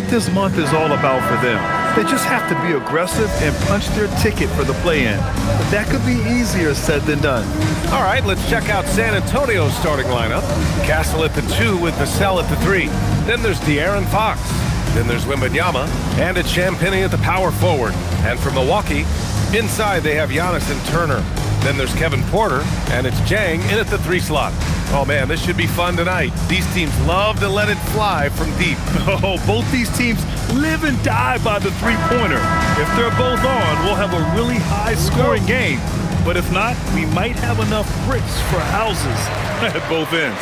this month is all about for them. They just have to be aggressive and punch their ticket for the play-in. But that could be easier said than done. All right, let's check out San Antonio's starting lineup. Castle at the 2 with Vassell at the 3. Then there's De'Aaron Fox. Then there's Wembanyama, and it's Champagnie at the power forward. And for Milwaukee, inside they have Giannis and Turner. Then there's Kevin Porter, and it's Jang in at the 3 slot. Oh man, this should be fun tonight. These teams love to let it fly from deep. Oh, both these teams live and die by the three-pointer. If they're both on, we'll have a really high-scoring game. But if not, we might have enough bricks for houses at both ends.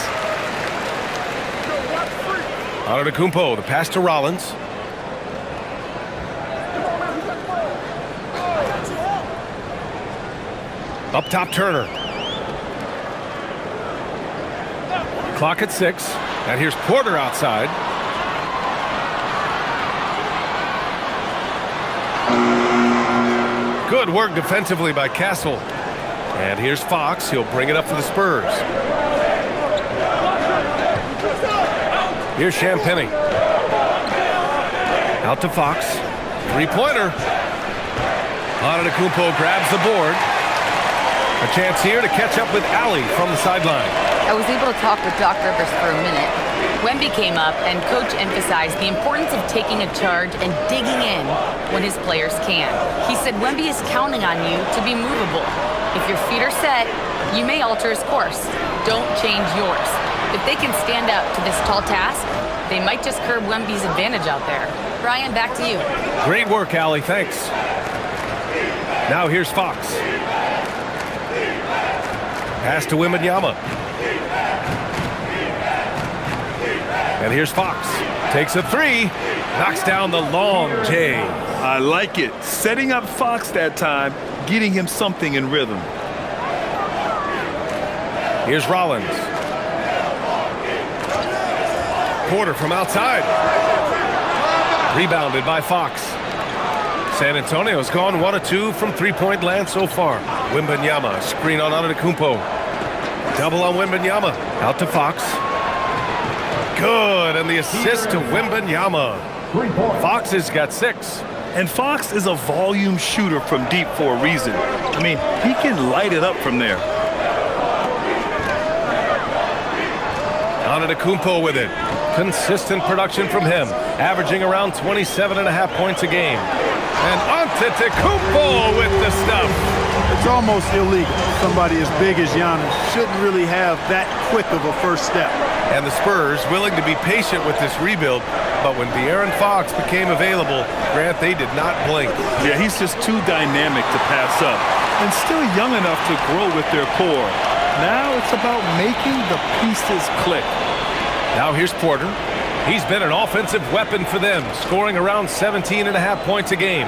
Antetokounmpo, the pass to Rollins. Up top, Turner. Clock at 6. And here's Porter outside. Good work defensively by Castle. And here's Fox. He'll bring it up for the Spurs. Here's Champagnie. Out to Fox. Three-pointer. Antetokounmpo grabs the board. A chance here to catch up with Allie from the sideline. I was able to talk with Doc Rivers for a minute. Wemby came up, and Coach emphasized the importance of taking a charge and digging in when his players can. He said Wemby is counting on you to be movable. If your feet are set, you may alter his course. Don't change yours. If they can stand up to this tall task, they might just curb Wemby's advantage out there. Brian, back to you. Great work, Allie. Thanks. Now here's Fox. Pass to Wembanyama. And here's Fox. Takes a 3. Knocks down the long J. I like it. Setting up Fox that time, getting him something in rhythm. Here's Rollins. Porter from outside. Rebounded by Fox. San Antonio's gone 1 of 2 from three-point land so far. Wembanyama, screen on Antetokounmpo. Double on Wembanyama. Out to Fox. Good, and the assist to Wembanyama. Fox has got 6. And Fox is a volume shooter from deep for a reason. I mean, he can light it up from there. Antetokounmpo with it. Consistent production from him, averaging around 27.5 points a game. And Antetokounmpo with the stuff. It's almost illegal. Somebody as big as Giannis shouldn't really have that quick of a first step. And the Spurs willing to be patient with this rebuild, but when De'Aaron Fox became available, Grant, they did not blink. Yeah, he's just too dynamic to pass up, and still young enough to grow with their core. Now it's about making the pieces click. Now here's Porter. He's been an offensive weapon for them, scoring around 17.5 points a game.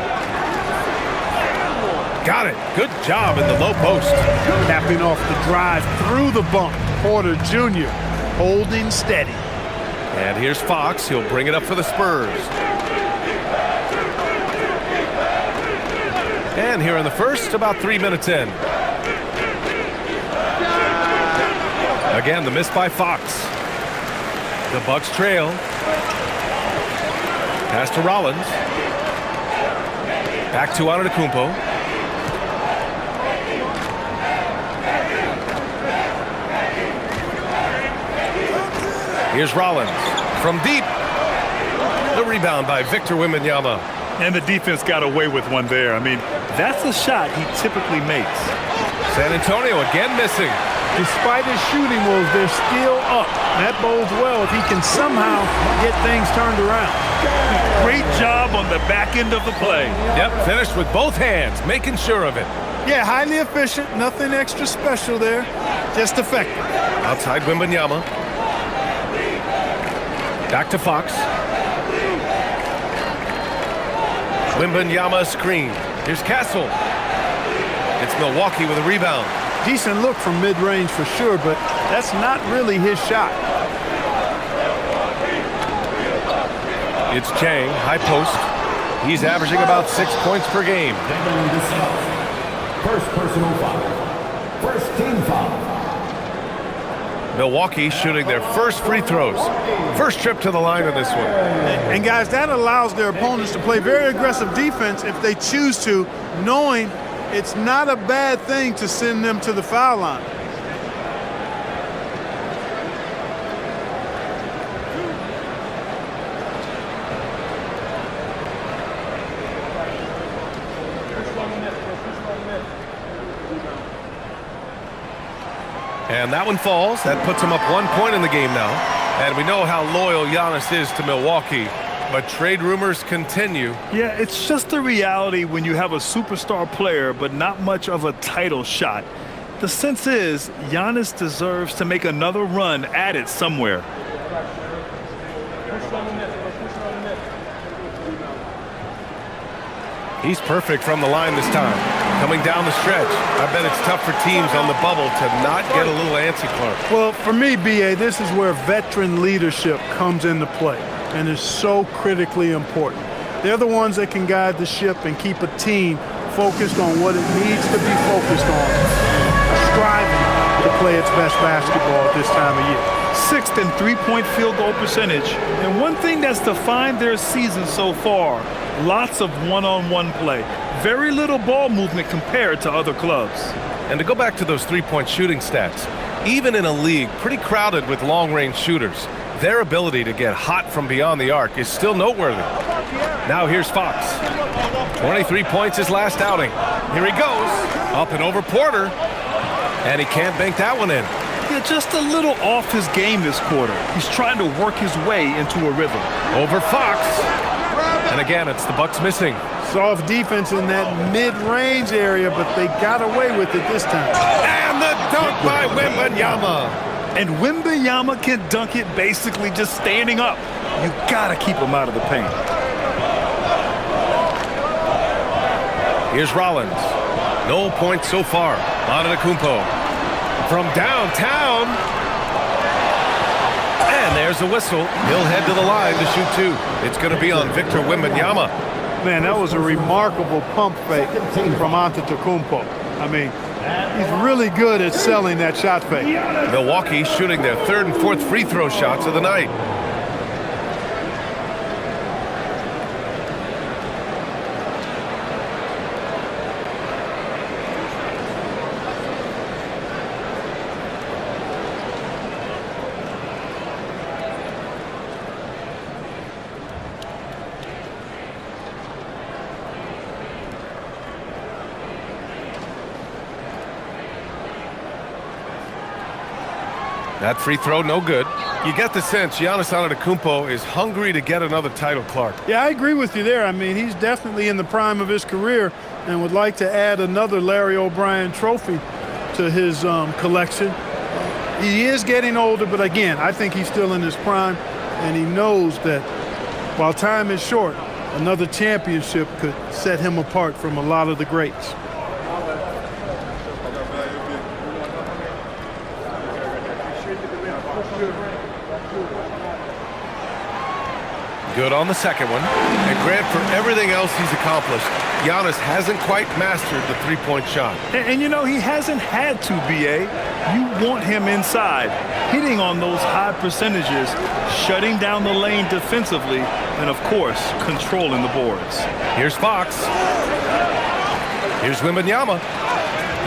Got it. Good job in the low post. Capping off the drive through the bump. Porter Jr. holding steady. And here's Fox. He'll bring it up for the Spurs. And here in the first, about 3 minutes in. Again, the miss by Fox. The Bucks trail. Pass to Rollins. Back to Antetokounmpo. Here's Rollins from deep. The rebound by Victor Wembanyama. And the defense got away with one there. I mean, that's a shot he typically makes. San Antonio again missing. Despite his shooting woes, they're still up. That bodes well if he can somehow get things turned around. Great job on the back end of the play. Yep, finished with both hands, making sure of it. Yeah, highly efficient. Nothing extra special there. Just effective. Outside Wembanyama. Back to Fox. Wembanyama screen. Here's Castle. It's Milwaukee with a rebound. Decent look from mid-range for sure, but that's not really his shot. It's Chang, high post. He's averaging about 6 points per game. First personal foul. First team foul. Milwaukee shooting their first free throws. First trip to the line in this one. And guys, that allows their opponents to play very aggressive defense if they choose to, knowing it's not a bad thing to send them to the foul line. And that one falls. That puts him up 1 point in the game now. And we know how loyal Giannis is to Milwaukee, but trade rumors continue. Yeah, it's just the reality when you have a superstar player, but not much of a title shot. The sense is Giannis deserves to make another run at it somewhere. He's perfect from the line this time. Coming down the stretch. I bet it's tough for teams on the bubble to not get a little antsy, Clark. Well, for me, B.A., this is where veteran leadership comes into play and is so critically important. They're the ones that can guide the ship and keep a team focused on what it needs to be focused on, striving to play its best basketball at this time of year. 6th in three-point field goal percentage. And one thing that's defined their season so far, lots of one-on-one play. Very little ball movement compared to other clubs. And to go back to those three-point shooting stats, even in a league pretty crowded with long-range shooters, their ability to get hot from beyond the arc is still noteworthy. Now here's Fox. 23 points his last outing. Here he goes. Up and over Porter. And he can't bank that one in. Yeah, just a little off his game this quarter. He's trying to work his way into a rhythm. Over Fox. And again, it's the Bucks missing. Soft defense in that mid-range area, but they got away with it this time. And the dunk by Wembanyama. And Wembanyama can dunk it basically just standing up. You gotta keep him out of the paint. Here's Rollins. No points so far. Antetokounmpo from downtown. And there's the whistle. He'll head to the line to shoot two. It's going to be on Victor Wembanyama. Man, that was a remarkable pump fake from Antetokounmpo. I mean, he's really good at selling that shot fake. Milwaukee shooting their third and fourth free throw shots of the night. That free throw, no good. You get the sense Giannis Antetokounmpo is hungry to get another title, Clark. Yeah, I agree with you there. I mean, he's definitely in the prime of his career and would like to add another Larry O'Brien trophy to his collection. He is getting older, but again, I think he's still in his prime, and he knows that while time is short, another championship could set him apart from a lot of the greats. Good on the second one. And Grant, for everything else he's accomplished, Giannis hasn't quite mastered the three-point shot. And you know, he hasn't had to, B.A. You want him inside, hitting on those high percentages, shutting down the lane defensively, and, of course, controlling the boards. Here's Fox. Here's Wembanyama.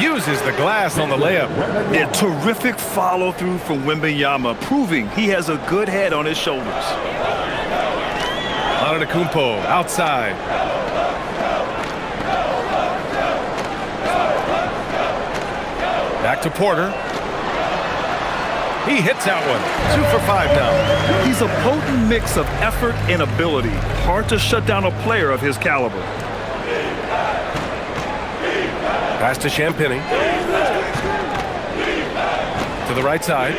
Uses the glass on the layup. A terrific follow-through from Wembanyama, proving he has a good head on his shoulders. Antetokounmpo outside. Back to Porter. He hits that one. 2 for 5 now. He's a potent mix of effort and ability. Hard to shut down a player of his caliber. Pass to Champagny. To the right side.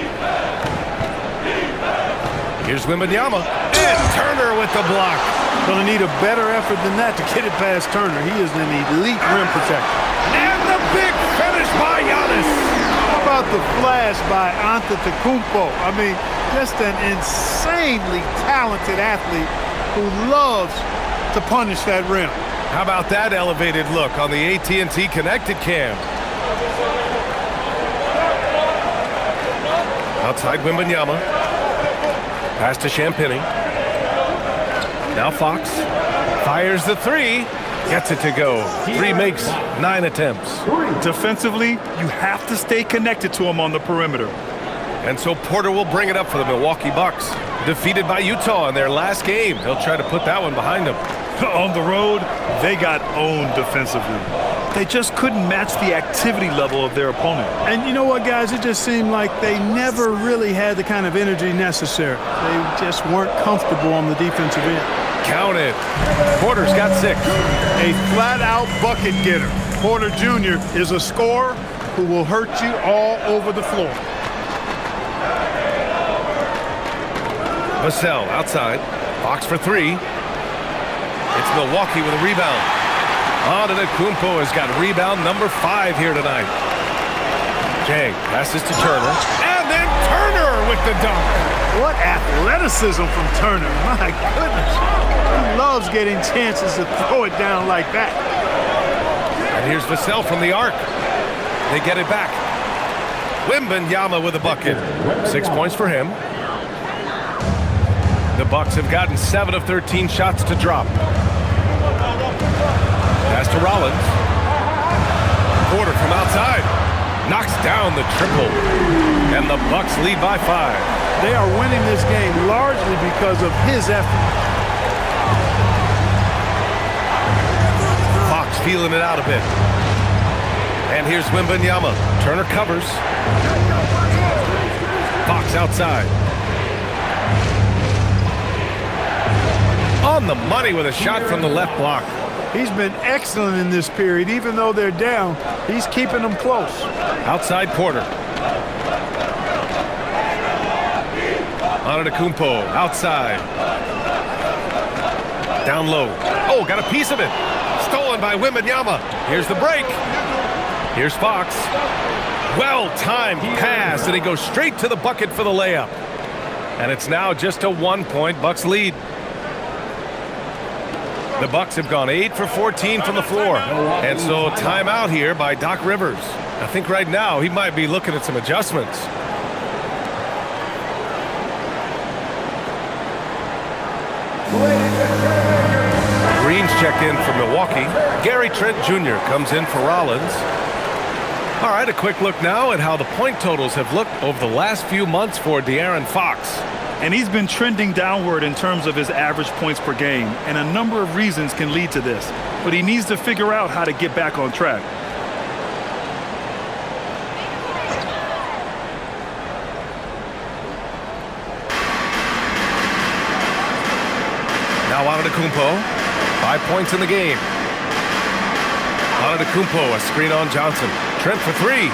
Here's Wembanyama. And Turner with the block. Going to need a better effort than that to get it past Turner. He is an elite rim protector. And the big finish by Giannis. How about the flash by Antetokounmpo? I mean, just an insanely talented athlete who loves to punish that rim. How about that elevated look on the AT&T Connected cam? Outside Wembanyama. Pass to Champagny. Now Fox. Fires the three. Gets it to go. 3 makes 9 attempts. Defensively, you have to stay connected to him on the perimeter. And so Porter will bring it up for the Milwaukee Bucks. Defeated by Utah in their last game. He'll try to put that one behind him. On the road, they got owned defensively. They just couldn't match the activity level of their opponent. And you know what, guys? It just seemed like they never really had the kind of energy necessary. They just weren't comfortable on the defensive end. Count it. Porter's got 6. A flat-out bucket getter. Porter Jr. is a scorer who will hurt you all over the floor. Vassell outside. Fox for 3. It's Milwaukee with a rebound. Antetokounmpo has got rebound number 5 here tonight. Jang passes to Turner. And then Turner with the dunk. What athleticism from Turner. My goodness. He loves getting chances to throw it down like that. And here's Vassell from the arc. They get it back. Wembanyama with a bucket. 6 points for him. The Bucks have gotten 7 of 13 shots to drop. Pass to Rollins. Porter from outside. Knocks down the triple. And the Bucks lead by 5. They are winning this game largely because of his effort. Fox feeling it out a bit. And here's Wembanyama. Turner covers. Fox outside. On the money with a shot from the left block. He's been excellent in this period. Even though they're down, he's keeping them close. Outside Porter. Antetokounmpo outside. Down low. Oh, got a piece of it. Stolen by Wembanyama. Here's the break. Here's Fox. Well-timed pass, and he goes straight to the bucket for the layup. And it's now just a 1-point Bucks lead. The Bucks have gone 8 for 14 from the floor. And so timeout here by Doc Rivers. I think right now he might be looking at some adjustments. Green's checked in for Milwaukee. Gary Trent Jr. comes in for Rollins. All right, a quick look now at how the point totals have looked over the last few months for De'Aaron Fox. And he's been trending downward in terms of his average points per game, and a number of reasons can lead to this. But he needs to figure out how to get back on track. Now Antetokounmpo, 5 points in the game. Antetokounmpo, a screen on Johnson. Trent for 3.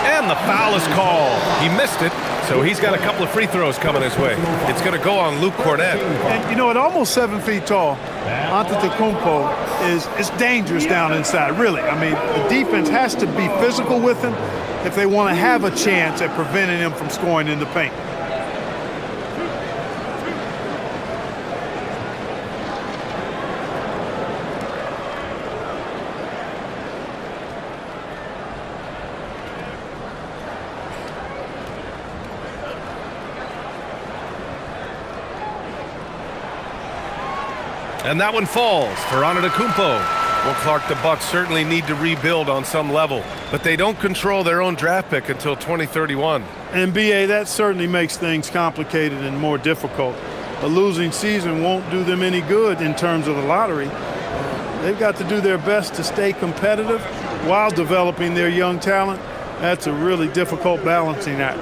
And the foul is called. He missed it, so he's got a couple of free throws coming his way. It's going to go on Luke Cornett. And, you know, at almost 7 feet tall, Antetokounmpo is dangerous down inside, really. I mean, the defense has to be physical with him if they want to have a chance at preventing him from scoring in the paint. And that one falls for Antetokounmpo. Well, Clark, the Bucks certainly need to rebuild on some level, but they don't control their own draft pick until 2031. And, B.A., that certainly makes things complicated and more difficult. A losing season won't do them any good in terms of the lottery. They've got to do their best to stay competitive while developing their young talent. That's a really difficult balancing act.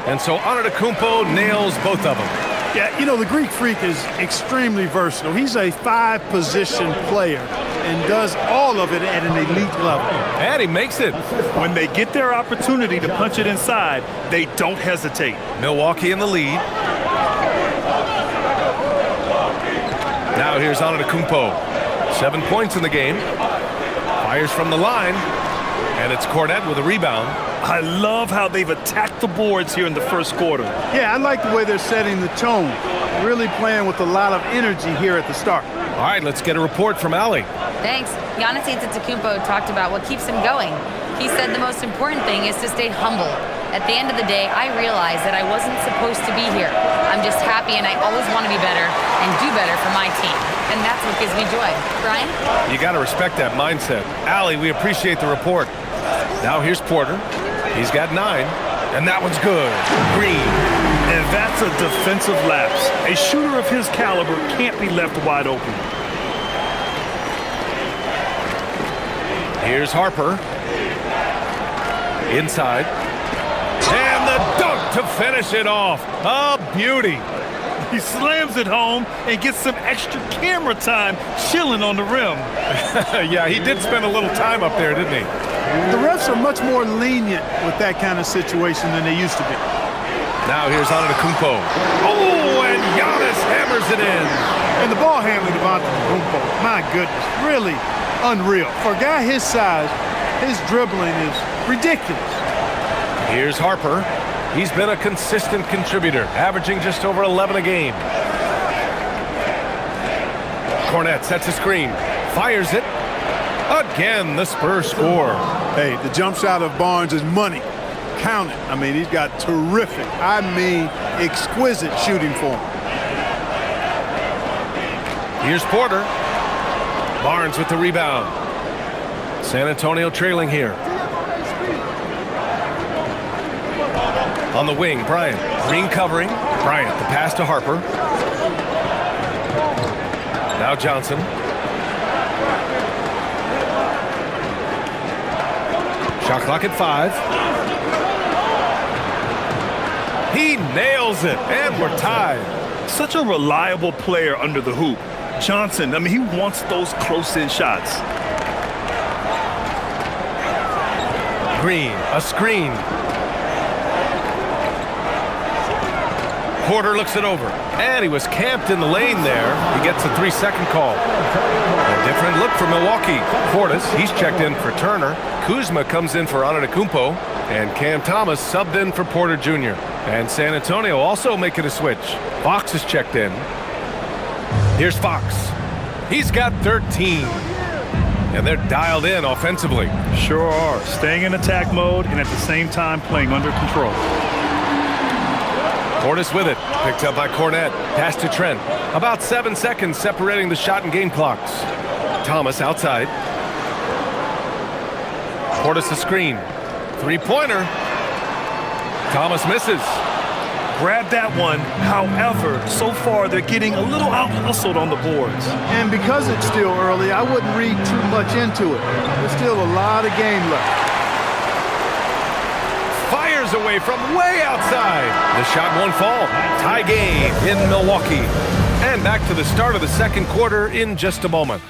And so Antetokounmpo nails both of them. Yeah, you know, the Greek Freak is extremely versatile. He's a 5-position player and does all of it at an elite level. And he makes it. When they get their opportunity to punch it inside, they don't hesitate. Milwaukee in the lead. Now here's Antetokounmpo. 7 points in the game. Fires from the line. And it's Cornett with a rebound. I love how they've attacked the boards here in the first quarter. Yeah, I like the way they're setting the tone. really playing with a lot of energy here at the start. All right, let's get a report from Allie. Thanks. Giannis Antetokounmpo talked about what keeps him going. He said the most important thing is to stay humble. At the end of the day, I realized that I wasn't supposed to be here. I'm just happy, and I always want to be better and do better for my team. And that's what gives me joy. Brian? You got to respect that mindset. Allie, we appreciate the report. Now here's Porter. He's got 9, and that one's good. Green. And that's a defensive lapse. A shooter of his caliber can't be left wide open. Here's Harper. Inside. And the dunk to finish it off. A beauty. He slams it home and gets some extra camera time chilling on the rim. Yeah, he did spend a little time up there, didn't he? The refs are much more lenient with that kind of situation than they used to be. Now here's Antetokounmpo. Oh, and Giannis hammers it in. And the ball handling of Antetokounmpo, my goodness, really unreal. For a guy his size, his dribbling is ridiculous. Here's Harper. He's been a consistent contributor, averaging just over 11 a game. Cornet sets a screen, fires it. Again, the Spurs score. Hey, the jump shot of Barnes is money. Count it. I mean, he's got terrific, exquisite shooting form. Here's Porter. Barnes with the rebound. San Antonio trailing here. On the wing, Bryant. Green covering. Bryant, the pass to Harper. Now Johnson. Shot clock at 5. He nails it, and we're tied. Such a reliable player under the hoop. Johnson, I mean, he wants those close-in shots. Green, a screen. Porter looks it over, and he was camped in the lane there. He gets a 3-second call. A different look for Milwaukee. Portis, he's checked in for Turner. Kuzma comes in for Antetokounmpo, and Cam Thomas subbed in for Porter Jr. And San Antonio also making a switch. Fox is checked in. Here's Fox. He's got 13. And they're dialed in offensively. Sure are. Staying in attack mode and at the same time playing under control. Portis with it. Picked up by Cornet. Pass to Trent. About 7 seconds separating the shot and game clocks. Thomas outside. Portis a screen. 3-pointer. Thomas misses. Grab that one. However, so far they're getting a little out-hustled on the boards. And because it's still early, I wouldn't read too much into it. There's still a lot of game left. Fires away from way outside. The shot won't fall. Tie game in Milwaukee. And back to the start of the second quarter in just a moment.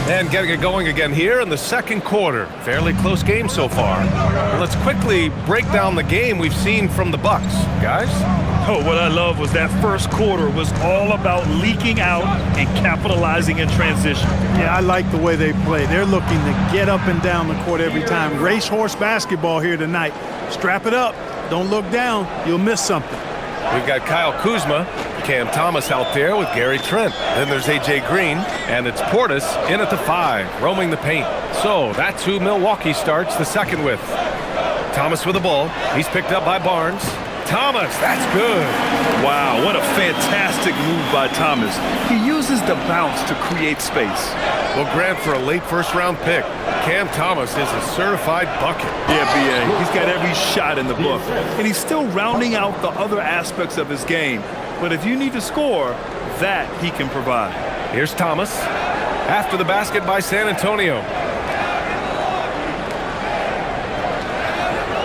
And getting it going again here in the second quarter. Fairly close game so far. Let's quickly break down the game we've seen from the Bucks. Guys? Oh, what I love was that first quarter was all about leaking out and capitalizing in transition. Yeah, I like the way they play. They're looking to get up and down the court every time. Racehorse basketball here tonight. Strap it up. Don't look down. You'll miss something. We've got Kyle Kuzma, Cam Thomas out there with Gary Trent. Then there's A.J. Green, and it's Portis in at the 5, roaming the paint. So that's who Milwaukee starts the second with. Thomas with the ball. He's picked up by Barnes. Thomas, that's good. Wow, what a fantastic move by Thomas. He uses the bounce to create space. Well, Grant, for a late first-round pick, Cam Thomas is a certified bucket. Yeah, B.A. He's got every shot in the book. And he's still rounding out the other aspects of his game. But if you need to score, that he can provide. Here's Thomas. After the basket by San Antonio.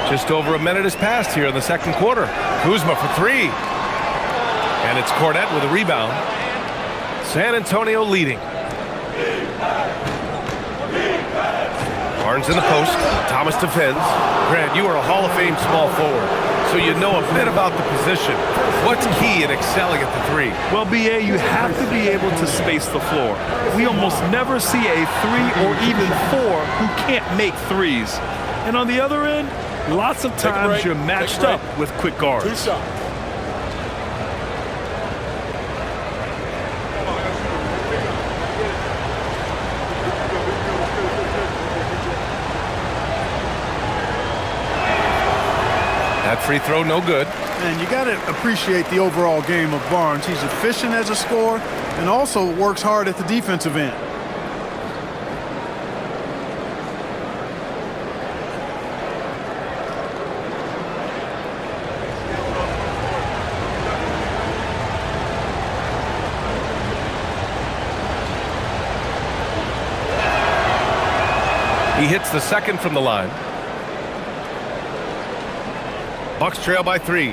Just over a minute has passed here in the second quarter. Kuzma for 3. And it's Cornet with a rebound. San Antonio leading. Barnes in the post. Thomas defends. Grant, you are a Hall of Fame small forward, so you know a bit about the position. What's key in excelling at the three? Well, BA, you have to be able to space the floor. We almost never see a 3 or even 4 who can't make threes. And on the other end, lots of times you're matched up with quick guards. Two shots. That free throw, no good. And you got to appreciate the overall game of Barnes. He's efficient as a scorer and also works hard at the defensive end. He hits the second from the line. Bucks trail by 3.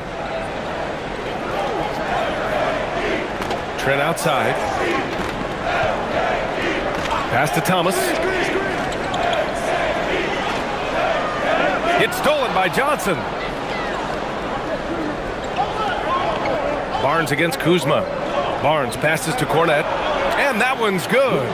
Trent outside. Pass to Thomas. It's stolen by Johnson. Barnes against Kuzma. Barnes passes to Cornet. And that one's good.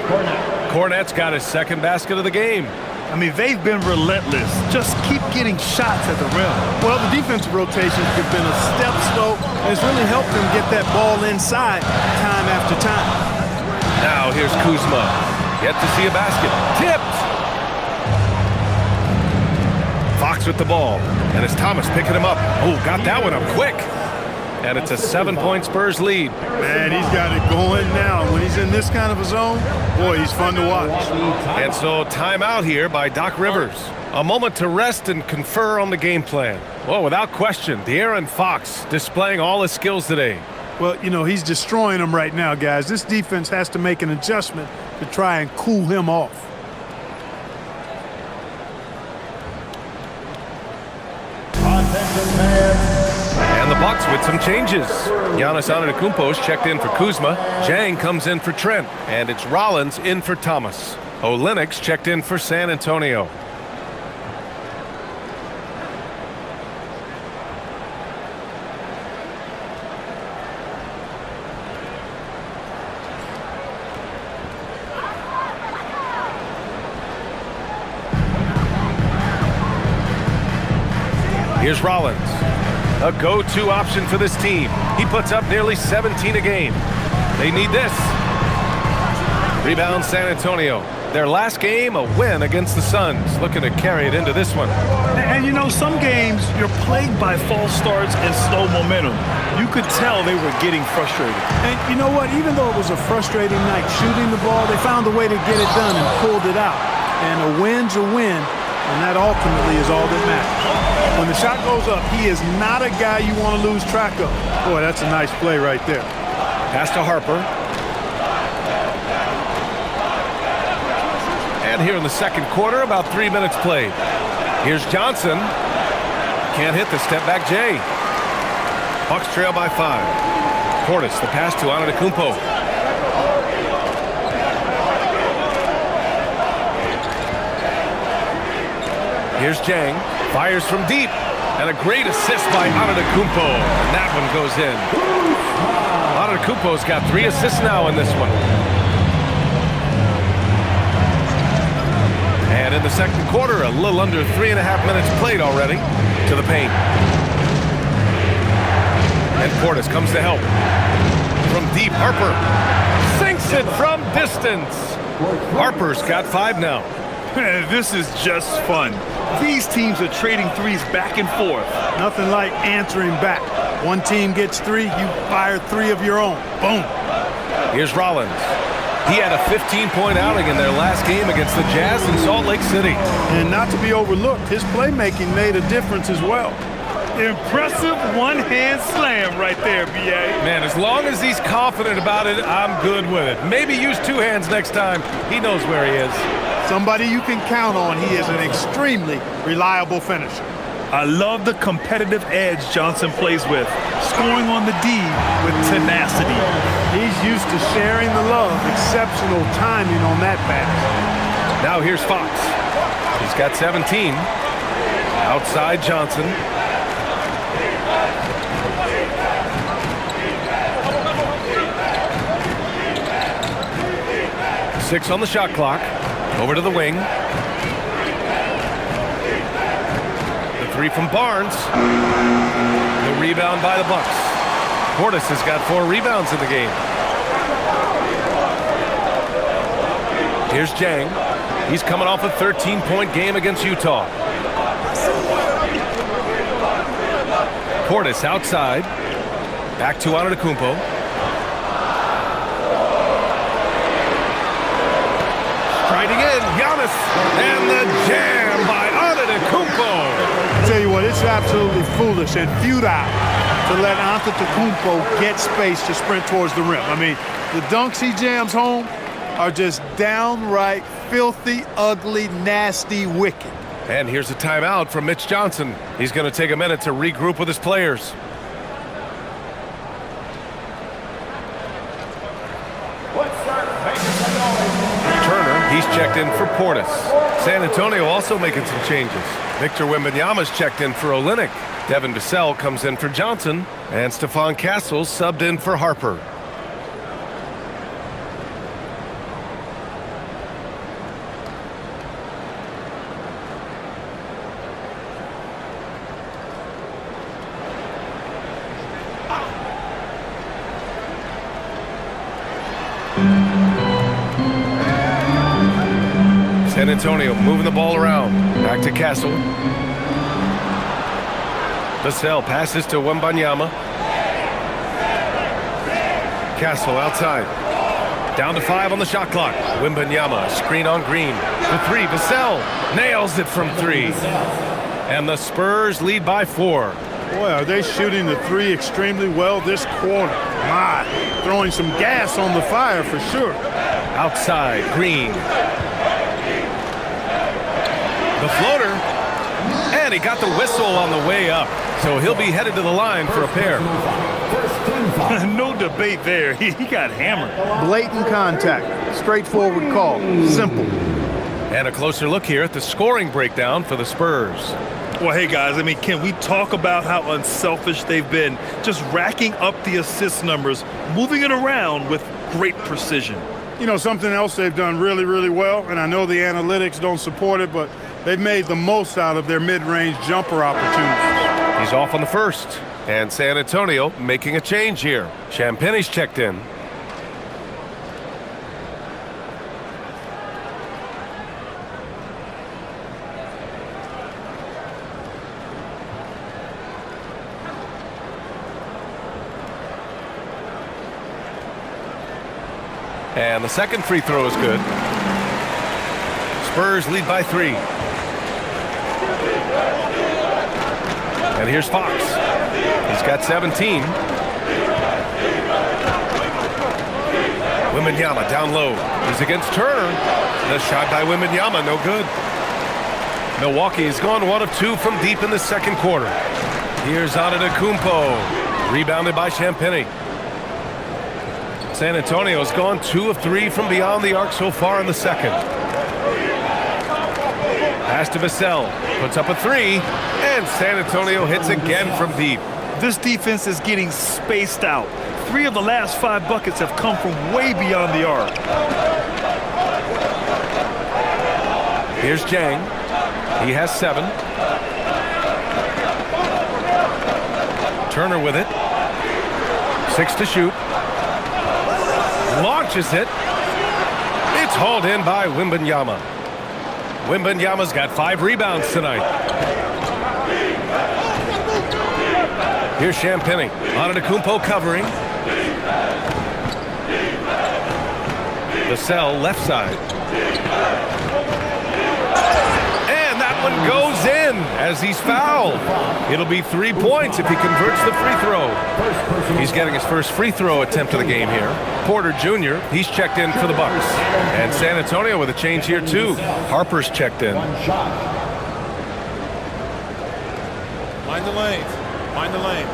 Cornet's got his second basket of the game. I mean, they've been relentless. Just keep getting shots at the rim. Well, the defensive rotations have been a step slow, and it's really helped them get that ball inside time after time. Now here's Kuzma. Yet to see a basket. Tipped! Fox with the ball. And it's Thomas picking him up. Oh, got that one up quick. And it's a 7-point Spurs lead. Man, he's got it going now. When he's in this kind of a zone, boy, he's fun to watch. And so timeout here by Doc Rivers. A moment to rest and confer on the game plan. Well, without question, De'Aaron Fox displaying all his skills today. Well, you know, he's destroying them right now, guys. This defense has to make an adjustment to try and cool him off. And the Bucks with some changes. Giannis Antetokounmpo's checked in for Kuzma. Jang comes in for Trent. And it's Rollins in for Thomas. Lynx checked in for San Antonio. Here's Rollins. A go-to option for this team. He puts up nearly 17 a game. They need this. Rebound San Antonio. Their last game, a win against the Suns. Looking to carry it into this one. And you know, some games you're plagued by false starts and slow momentum. You could tell they were getting frustrated. And you know what? Even though it was a frustrating night shooting the ball, they found a way to get it done and pulled it out. And a win's a win, and that ultimately is all that matters. When the shot goes up, he is not a guy you want to lose track of. Boy, that's a nice play right there. Pass to Harper. And here in the second quarter, about 3 minutes played. Here's Johnson. Can't hit the step-back J. Bucks trail by 5. Portis, the pass to Antetokounmpo. Here's Jang. Fires from deep. And a great assist by Antetokounmpo. And that one goes in. Antetokounmpo's got 3 assists now in this one. And in the second quarter, a little under 3.5 minutes played already. To the paint. And Portis comes to help. From deep, Harper sinks it from distance. Harper's got 5 now. This is just fun. These teams are trading threes back and forth. Nothing like answering back. One team gets 3, you fire 3 of your own. Boom. Here's Rollins. He had a 15-point outing in their last game against the Jazz in Salt Lake City. And not to be overlooked, his playmaking made a difference as well. Impressive one-hand slam right there, B.A. Man, as long as he's confident about it, I'm good with it. Maybe use 2 hands next time. He knows where he is. Somebody you can count on. He is an extremely reliable finisher. I love the competitive edge Johnson plays with, scoring on the D with tenacity. He's used to sharing the love. Exceptional timing on that pass. Now here's Fox. He's got 17. Outside Johnson. Six on the shot clock. Over to the wing. The three from Barnes. The rebound by the Bucks. Portis has got 4 rebounds in the game. Here's Jang. He's coming off a 13-point game against Utah. Portis outside. Back to Antetokounmpo. Striding in, Giannis. And the jam by Antetokounmpo. I tell you what, it's absolutely foolish and futile to let Antetokounmpo get space to sprint towards the rim. I mean, the dunks he jams home are just downright filthy, ugly, nasty, wicked. And here's a timeout from Mitch Johnson. He's going to take a minute to regroup with his players. Turner, he's checked in for Portis. San Antonio also making some changes. Victor Wembanyama's checked in for Olynyk. Devin Vassell comes in for Johnson. And Stephon Castles subbed in for Harper. San Antonio moving the ball around. Back to Castle. Vassell passes to Wembanyama. Castle outside. Down to 5 on the shot clock. Wembanyama, screen on Green. The 3, Vassell nails it from 3. And the Spurs lead by 4. Boy, are they shooting the 3 extremely well this quarter. My, throwing some gas on the fire for sure. Outside, Green. The floater, and he got the whistle on the way up, so he'll be headed to the line for a pair. No debate there. He got hammered. Blatant contact. Straightforward call. Simple. And a closer look here at the scoring breakdown for the Spurs. Well, hey, guys, I mean, can we talk about how unselfish they've been? Just racking up the assist numbers, moving it around with great precision. You know, something else they've done really, really well, and I know the analytics don't support it, but they've made the most out of their mid-range jumper opportunities. He's off on the first, and San Antonio making a change here. Champagne's checked in. And the second free throw is good. Spurs lead by 3. And here's Fox. He's got 17. Wembanyama down low. He's against Turner. The shot by Wembanyama, no good. Milwaukee has gone 1 of 2 from deep in the second quarter. Here's Antetokounmpo. Rebounded by Champagnie. San Antonio's gone 2 of 3 from beyond the arc so far in the second. Pass to Vassell. Puts up a 3. And San Antonio hits again from deep. This defense is getting spaced out. 3 of the last 5 buckets have come from way beyond the arc. Here's Jang. He has 7. Turner with it. 6 to shoot. Launches it. It's hauled in by Wembanyama. Wembanyama's got 5 rebounds tonight. Here's Champagnie. Antetokounmpo covering. Vassell left side. And that one goes in as he's fouled. It'll be 3 points if he converts the free throw. He's getting his first free throw attempt of the game here. Porter Jr., he's checked in for the Bucks. And San Antonio with a change here too. Harper's checked in. Mind the lanes. Mind the lanes.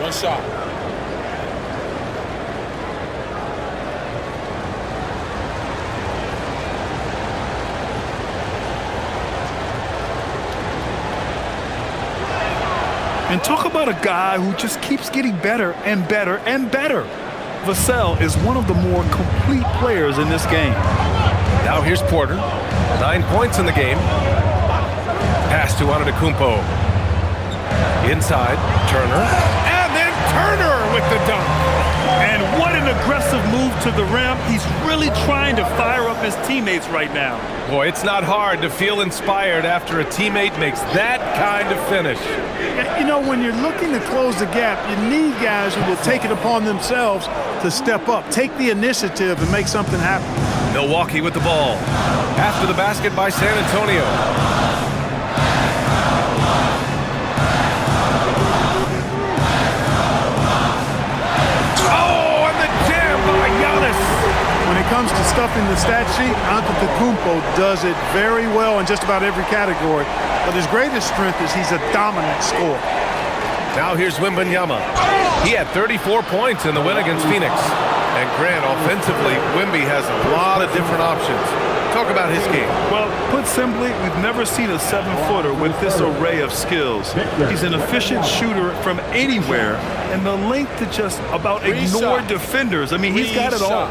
1 shot. And talk about a guy who just keeps getting better and better and better. Vassell is one of the more complete players in this game. Now here's Porter. 9 points in the game. Pass to Antetokounmpo. Inside, Turner. And then Turner with the dunk. And what an aggressive move to the rim. He's really trying to fire up his teammates right now. Boy, it's not hard to feel inspired after a teammate makes that kind of finish. You know, when you're looking to close the gap, you need guys who will take it upon themselves to step up, take the initiative, and make something happen. Milwaukee with the ball. After the basket by San Antonio. Oh, and the jam by Giannis. When it comes to stuffing the stat sheet, Antetokounmpo does it very well in just about every category. But his greatest strength is he's a dominant scorer. Now here's Wembanyama. He had 34 points in the win against Phoenix. And Grant, offensively, Wemby has a lot of different options. Talk about his game. Well, put simply, we've never seen a 7-footer with this array of skills. He's an efficient shooter from anywhere, and the length to just about ignore defenders. I mean, he's got it all.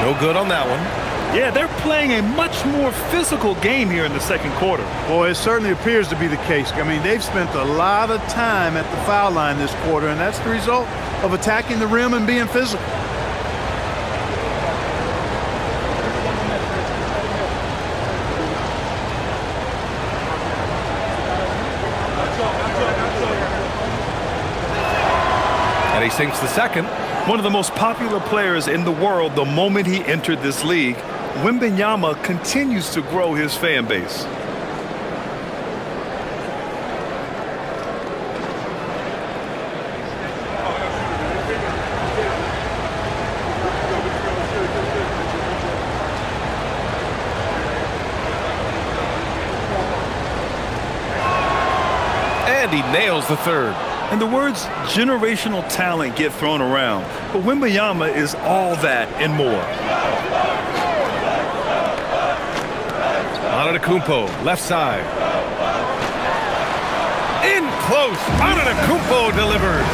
No good on that one. Yeah, they're playing a much more physical game here in the second quarter. Boy, it certainly appears to be the case. I mean, they've spent a lot of time at the foul line this quarter, and that's the result of attacking the rim and being physical. And he sinks the second. One of the most popular players in the world the moment he entered this league, Wembanyama continues to grow his fan base. And he nails the third. And the words generational talent get thrown around, but Wembanyama is all that and more. Antetokounmpo, left side. In close, Antetokounmpo delivers.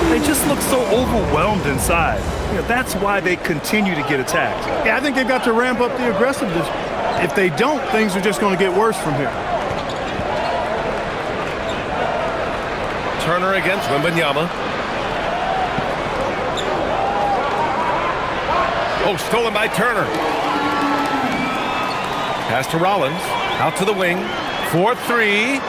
They just look so overwhelmed inside. You know, that's why they continue to get attacked. Yeah, I think they've got to ramp up the aggressiveness. If they don't, things are just going to get worse from here. Turner against Wembanyama. Oh, stolen by Turner. Pass to Rollins. Out to the wing. 4-3.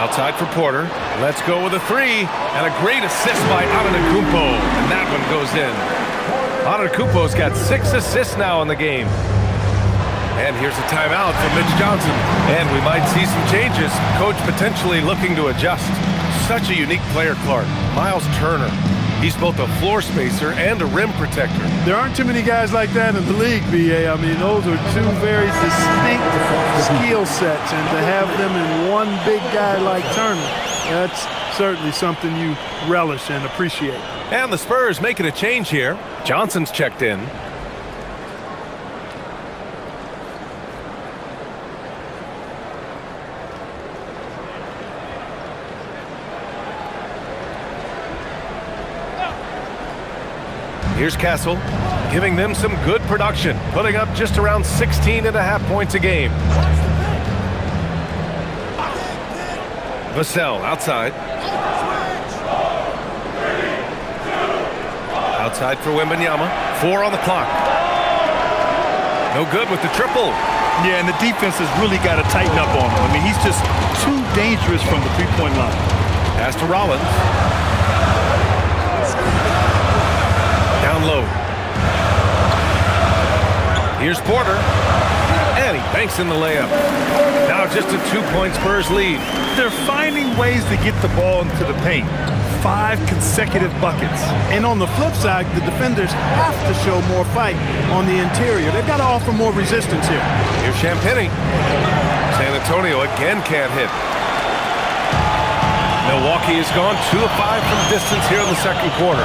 Outside for Porter. Let's go with a three. And a great assist by Antetokounmpo. And that one goes in. Antetokounmpo's got 6 assists now in the game. And here's a timeout for Mitch Johnson. And we might see some changes. Coach potentially looking to adjust. Such a unique player, Clark. Miles Turner. He's both a floor spacer and a rim protector. There aren't too many guys like that in the league, B.A. I mean, those are two very distinct skill sets. And to have them in one big guy like Turner, that's certainly something you relish and appreciate. And the Spurs making a change here. Johnson's checked in. Here's Castle, giving them some good production, putting up just around 16.5 points a game. Vassell outside. Outside for Wembanyama. 4 on the clock. No good with the triple. Yeah, and the defense has really got to tighten up on him. I mean, he's just too dangerous from the three-point line. Pass to Rollins. Down low. Here's Porter. And he banks in the layup. Now just a 2-point Spurs lead. They're finding ways to get the ball into the paint. 5 consecutive buckets. And on the flip side, the defenders have to show more fight on the interior. They've got to offer more resistance here. Here's Champagny. San Antonio again can't hit. Milwaukee has gone 2 of 5 from distance here in the second quarter.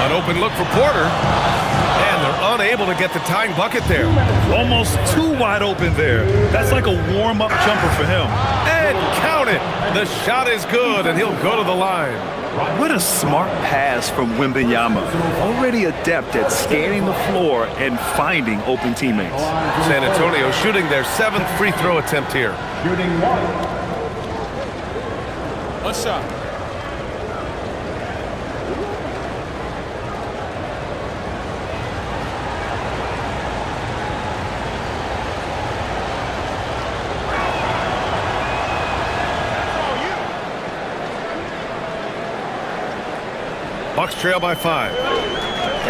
An open look for Porter. And they're unable to get the tying bucket there. Almost too wide open there. That's like a warm-up jumper for him. And count it. The shot is good, and he'll go to the line. What a smart pass from Wembanyama. Already adept at scanning the floor and finding open teammates. San Antonio shooting their 7th free throw attempt here. One shot. Bucks trail by 5.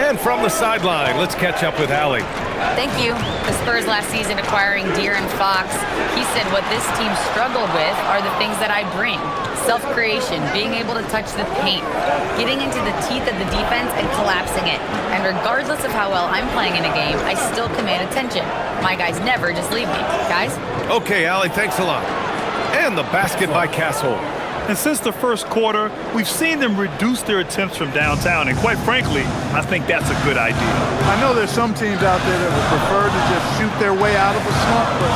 And from the sideline, let's catch up with Allie. Thank you. The Spurs last season acquiring De'Aaron Fox. He said what this team struggled with are the things that I bring. Self-creation, being able to touch the paint, getting into the teeth of the defense and collapsing it. And regardless of how well I'm playing in a game, I still command attention. My guys never just leave me. Guys? Okay, Allie, thanks a lot. And the basket by Castle. And since the first quarter, we've seen them reduce their attempts from downtown. And quite frankly, I think that's a good idea. I know there's some teams out there that would prefer to just shoot their way out of a slump, but,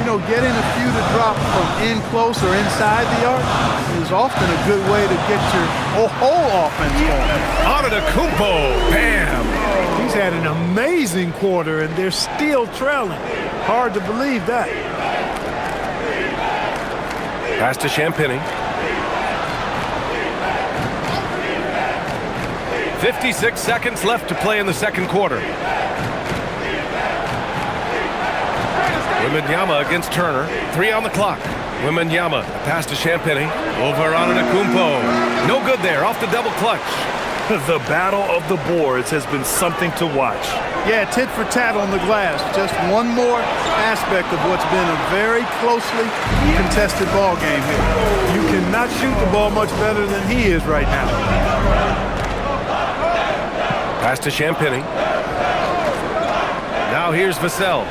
you know, getting a few to drop from in close or inside the arc is often a good way to get your whole offense going. Antetokounmpo, bam! He's had an amazing quarter, and they're still trailing. Hard to believe that. Pass to Champagny. 56 seconds left to play in the second quarter. Wembanyama against Turner. 3 on the clock. Wembanyama, pass to Champagny. Over Antetokounmpo. No good there, off the double clutch. The battle of the boards has been something to watch. Yeah, tit for tat on the glass. Just one more aspect of what's been a very closely contested ball game here. You cannot shoot the ball much better than he is right now. Pass to Champagny. Now here's Vassell.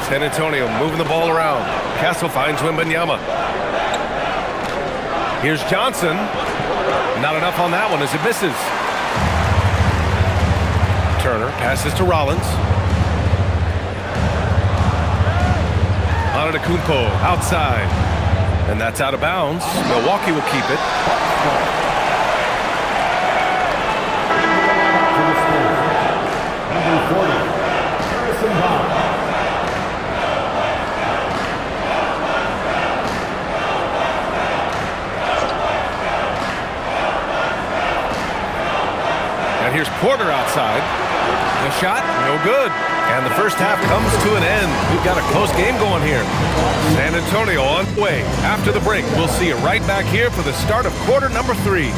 San Antonio moving the ball around. Castle finds Wembanyama. Here's Johnson. Not enough on that one as it misses. Turner passes to Rollins. Antetokounmpo outside. And that's out of bounds. Milwaukee will keep it. And here's Porter outside. The shot, no good. And the first half comes to an end. We've got a close game going here. San Antonio on the way. After the break, we'll see you right back here for the start of quarter number 3.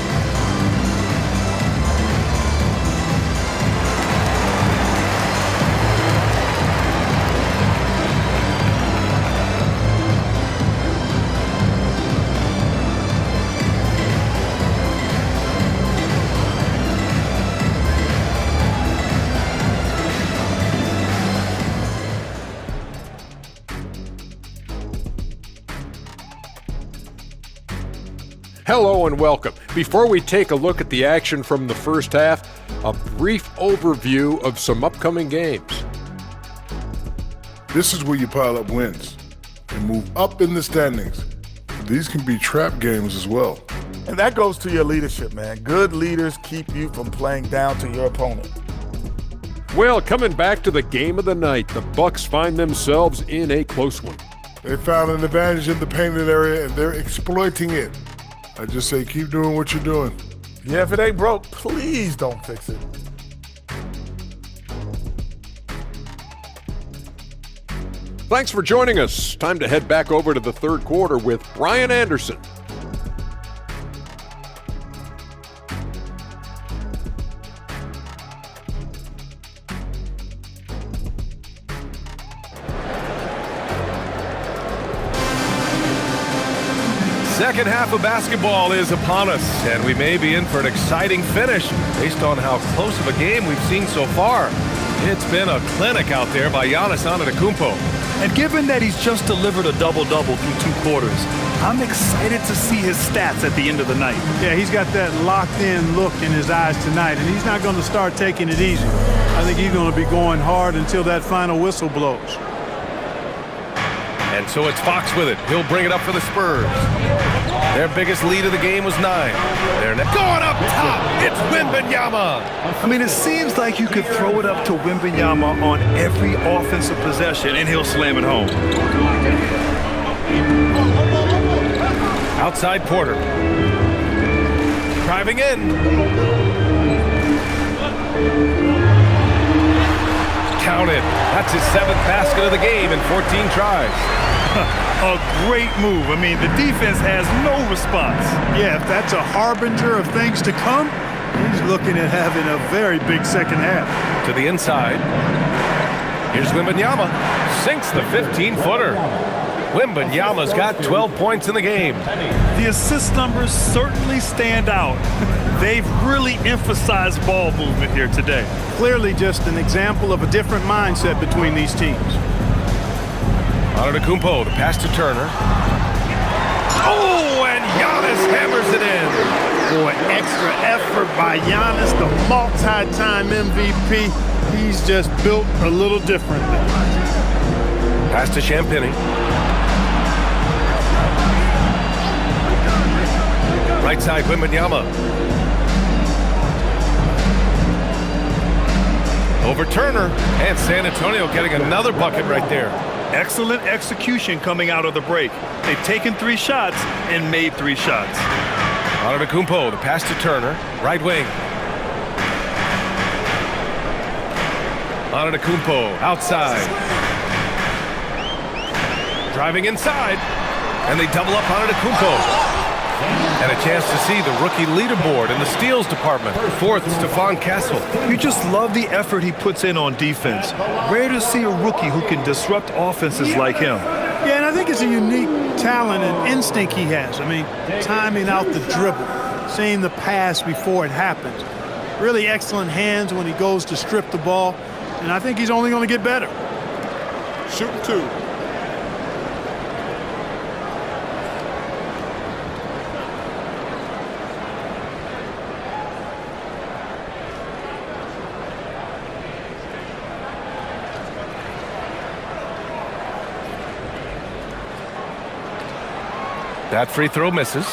Hello and welcome. Before we take a look at the action from the first half, a brief overview of some upcoming games. This is where you pile up wins and move up in the standings. These can be trap games as well. And that goes to your leadership, man. Good leaders keep you from playing down to your opponent. Well, coming back to the game of the night, the Bucks find themselves in a close one. They found an advantage in the painted area and they're exploiting it. I just say keep doing what you're doing. Yeah, if it ain't broke, please don't fix it. Thanks for joining us. Time to head back over to the third quarter with Brian Anderson. Second half of basketball is upon us, and we may be in for an exciting finish based on how close of a game we've seen so far. It's been a clinic out there by Giannis Antetokounmpo. And given that he's just delivered a double-double through 2 quarters, I'm excited to see his stats at the end of the night. Yeah, he's got that locked-in look in his eyes tonight, and he's not going to start taking it easy. I think he's going to be going hard until that final whistle blows. And so it's Fox with it. He'll bring it up for the Spurs. Their biggest lead of the game was 9. They're going up top. It's Wembanyama. I mean, it seems like you could throw it up to Wembanyama on every offensive possession, and he'll slam it home. Outside Porter. Driving in. Counted. That's his 7th basket of the game in 14 tries. A great move. I mean, the defense has no response. Yeah, if that's a harbinger of things to come, he's looking at having a very big second half. To the inside. Here's Wembanyama. Sinks the 15-footer. Wembanyama's got 12 points in the game. The assist numbers certainly stand out. They've really emphasized ball movement here today. Clearly just an example of a different mindset between these teams. Antetokounmpo, the pass to Turner. Oh, and Giannis hammers it in. Boy, extra effort by Giannis, the multi-time MVP. He's just built a little differently. Pass to Champagnie. Right side, Wembanyama. Over Turner, and San Antonio getting another bucket right there. Excellent execution coming out of the break. They've taken 3 shots and made 3 shots. Antetokounmpo, the pass to Turner, right wing. Antetokounmpo, outside. Driving inside, and they double up Antetokounmpo. And a chance to see the rookie leaderboard in the steals department. 4th, Stephon Castle. You just love the effort he puts in on defense. Rare to see a rookie who can disrupt offenses like him. Yeah, and I think it's a unique talent and instinct he has. I mean, timing out the dribble, seeing the pass before it happens. Really excellent hands when he goes to strip the ball, and I think he's only going to get better. Shooting 2. That free throw misses.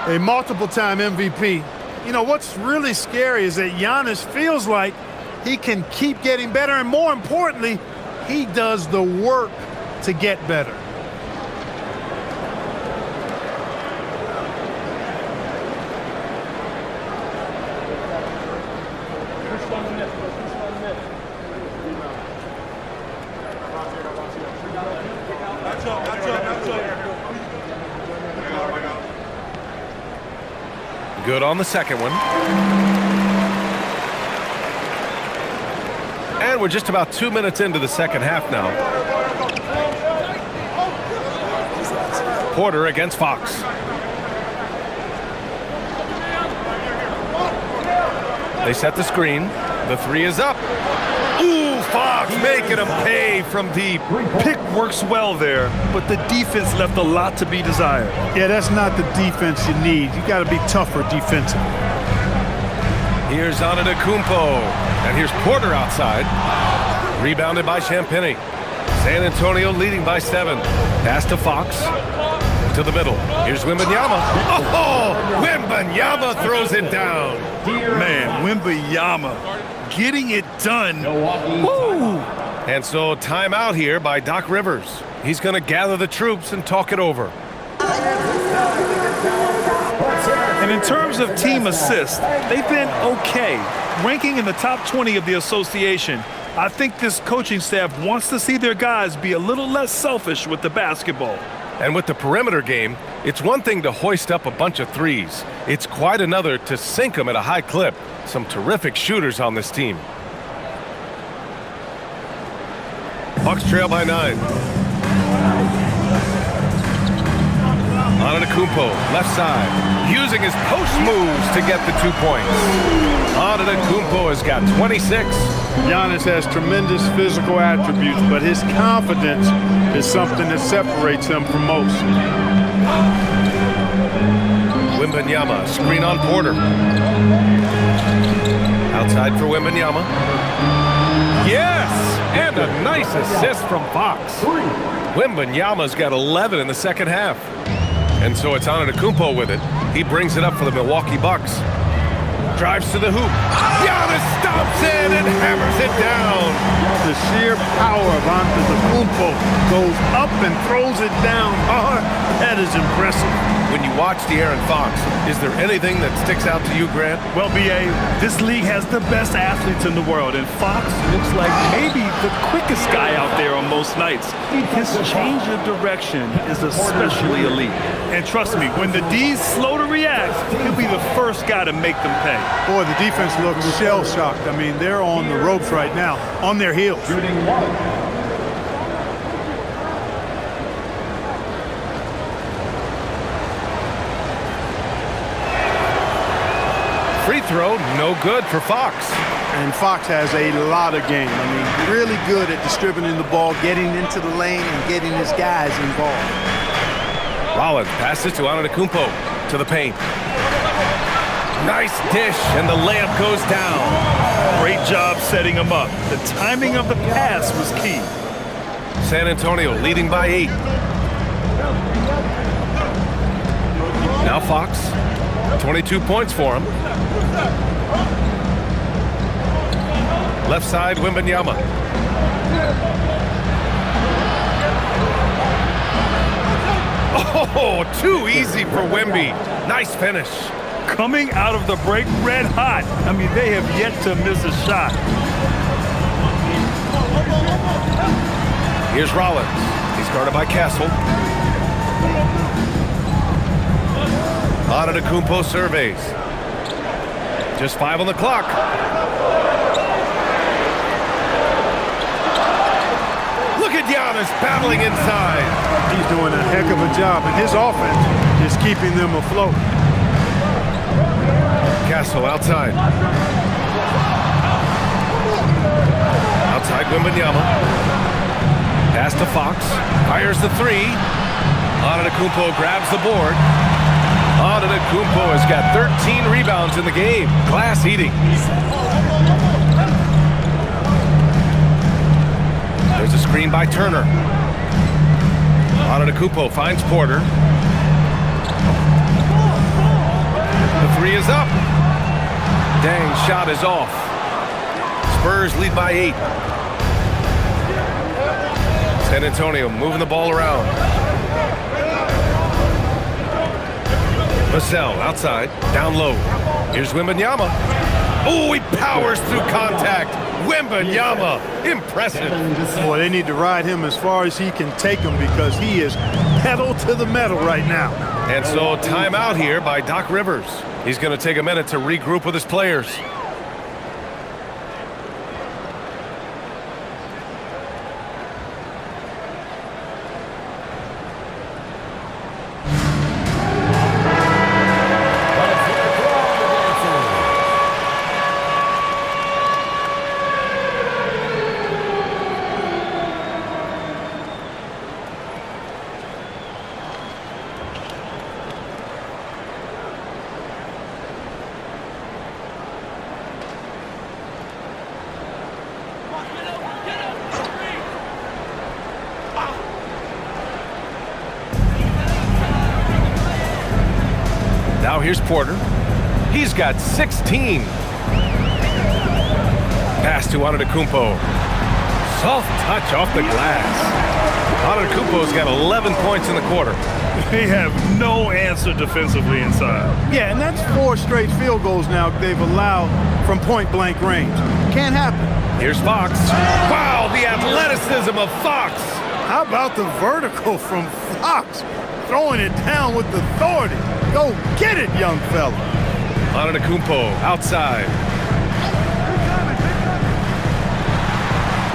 A multiple-time MVP. You know, what's really scary is that Giannis feels like he can keep getting better, and more importantly, he does the work to get better. Good on the second one. And we're just about 2 minutes into the second half now. Porter against Fox. They set the screen. The 3 is up. Ooh, Fox making him pay from deep. Pick works well there, but the defense left a lot to be desired. Yeah, that's not the defense you need. You got to be tougher defensively. Here's Antetokounmpo, and here's Porter outside. Rebounded by Champagnie. San Antonio leading by 7. Pass to Fox. To the middle. Here's Wembanyama. Oh, Wembanyama throws it down. Man, Wembanyama getting it done. Woo! And so timeout here by Doc Rivers. He's going to gather the troops and talk it over. And in terms of team assists, they've been okay. Ranking in the top 20 of the association, I think this coaching staff wants to see their guys be a little less selfish with the basketball. And with the perimeter game, it's one thing to hoist up a bunch of threes. It's quite another to sink them at a high clip. Some terrific shooters on this team. Bucks trail by 9. Antetokounmpo, left side, using his post moves to get the 2 points. Antetokounmpo has got 26. Giannis has tremendous physical attributes, but his confidence is something that separates him from most. Wembanyama, screen on Porter. Outside for Wembanyama. Yes! And a nice assist from Fox. Wembanyama's got 11 in the second half. And so it's Antetokounmpo with it. He brings it up for the Milwaukee Bucks. Drives to the hoop. Giannis stops in and hammers it down. The sheer power of Antetokounmpo goes up and throws it down hard. That is impressive. When you watch De'Aaron Fox, is there anything that sticks out to you, Grant? Well, B.A., this league has the best athletes in the world, and Fox looks like maybe the quickest guy out there on most nights. His change of direction is especially elite. And trust me, when the D's slow to react, he'll be the first guy to make them pay. Boy, the defense looks shell-shocked. I mean, they're on the ropes right now, on their heels. Free throw, no good for Fox. And Fox has a lot of game. I mean, really good at distributing the ball, getting into the lane, and getting his guys involved. Rollins passes to Antetokounmpo to the paint. Nice dish, and the layup goes down. Great job setting him up. The timing of the pass was key. San Antonio leading by 8. Now Fox, 22 points for him. Left side, Wembanyama. Oh, too easy for Wemby. Nice finish. Coming out of the break red hot. I mean, they have yet to miss a shot. Here's Rollins. He's guarded by Castle. Antetokounmpo surveys. Just 5 on the clock. Look at Giannis battling inside. He's doing a heck of a job, and his offense is keeping them afloat. Castle outside. Outside Wembanyama. Pass to Fox. Fires the 3. Antetokounmpo grabs the board. Antetokounmpo has got 13 rebounds in the game. Glass eating. There's a screen by Turner. Antetokounmpo finds Porter. The 3 is up. Dang, shot is off. Spurs lead by 8. San Antonio moving the ball around. Vassell outside, down low. Here's Wembanyama. Oh, he powers through contact. Wembanyama, impressive. Boy, they need to ride him as far as he can take him because he is pedal to the metal right now. And so timeout here by Doc Rivers. He's going to take a minute to regroup with his players. Now here's Porter. He's got 16. Pass to Antetokounmpo. Soft touch off the glass. Antetokounmpo's got 11 points in the quarter. They have no answer defensively inside. Yeah, and that's 4 straight field goals now they've allowed from point-blank range. Can't happen. Here's Fox. Wow, the athleticism of Fox. How about the vertical from Fox? Throwing it down with authority. Go get it, young fella. Antetokounmpo outside.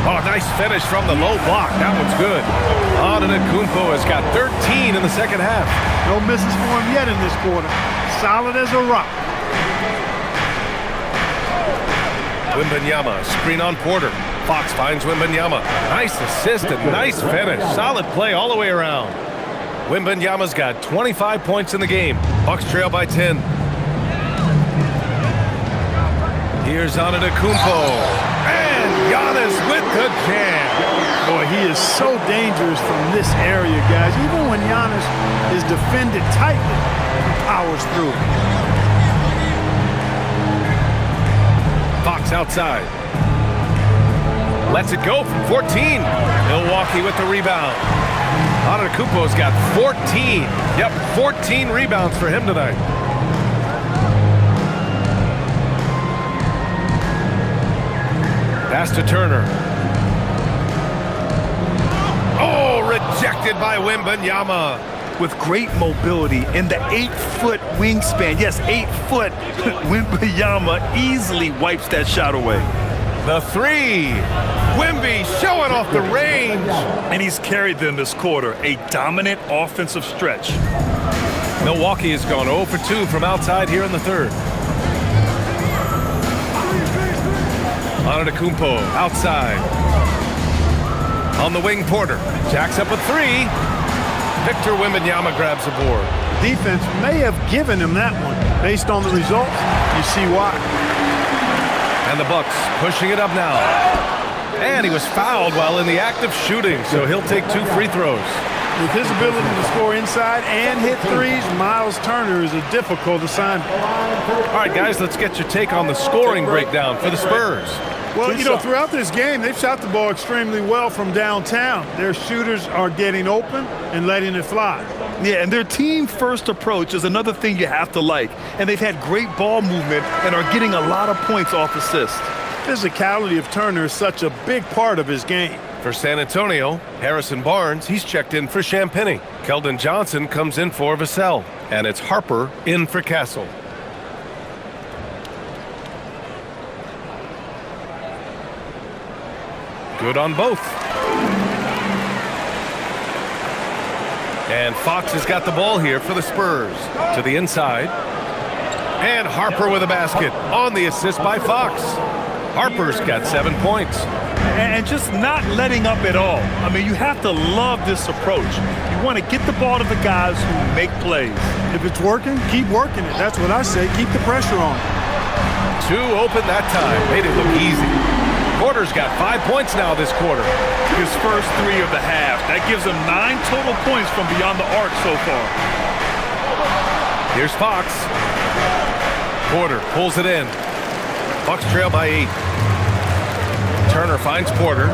Oh, nice finish from the low block. That one's good. Antetokounmpo has got 13 in the second half. No misses for him yet in this quarter. Solid as a rock. Wembanyama, screen on Porter. Fox finds Wembanyama. Nice assist and nice finish. Solid play all the way around. Wembanyama's got 25 points in the game. Bucks trail by 10. Here's Antetokounmpo. And Giannis with the jam. Boy, he is so dangerous from this area, guys. Even when Giannis is defended tightly, he powers through. Fox outside. Lets it go from 14. Milwaukee with the rebound. Antetokounmpo's got 14. Yep, 14 rebounds for him tonight. Pass to Turner. Oh, rejected by Wembanyama. With great mobility and the 8-foot wingspan. Yes, 8 foot. Wembanyama easily wipes that shot away. The three. Wemby showing off the range. And he's carried them this quarter. A dominant offensive stretch. Milwaukee has gone 0 for 2 from outside here in the third. Antetokounmpo outside. On the wing, Porter. Jacks up a three. Victor Wembanyama grabs the board. Defense may have given him that one. Based on the results, you see why. And the Bucks pushing it up now. And he was fouled while in the act of shooting, so he'll take 2 free throws. With his ability to score inside and hit threes, Miles Turner is a difficult assignment. All right, guys, let's get your take on the scoring breakdown for the Spurs. Well, you know, throughout this game, they've shot the ball extremely well from downtown. Their shooters are getting open and letting it fly. Yeah, and their team-first approach is another thing you have to like. And they've had great ball movement and are getting a lot of points off assists. Physicality of Turner is such a big part of his game. For San Antonio, Harrison Barnes, he's checked in for Champagny. Keldon Johnson comes in for Vassell. And it's Harper in for Castle. Good on both. And Fox has got the ball here for the Spurs. To the inside. And Harper with a basket on the assist by Fox. Harper's got 7 points. And just not letting up at all. I mean, you have to love this approach. You want to get the ball to the guys who make plays. If it's working, keep working it. That's what I say. Keep the pressure on. 2 open that time. Made it look easy. Porter's got 5 points now this quarter. His first 3 of the half. That gives him 9 total points from beyond the arc so far. Here's Fox. Porter pulls it in. Bucks trail by 8. Turner finds Porter.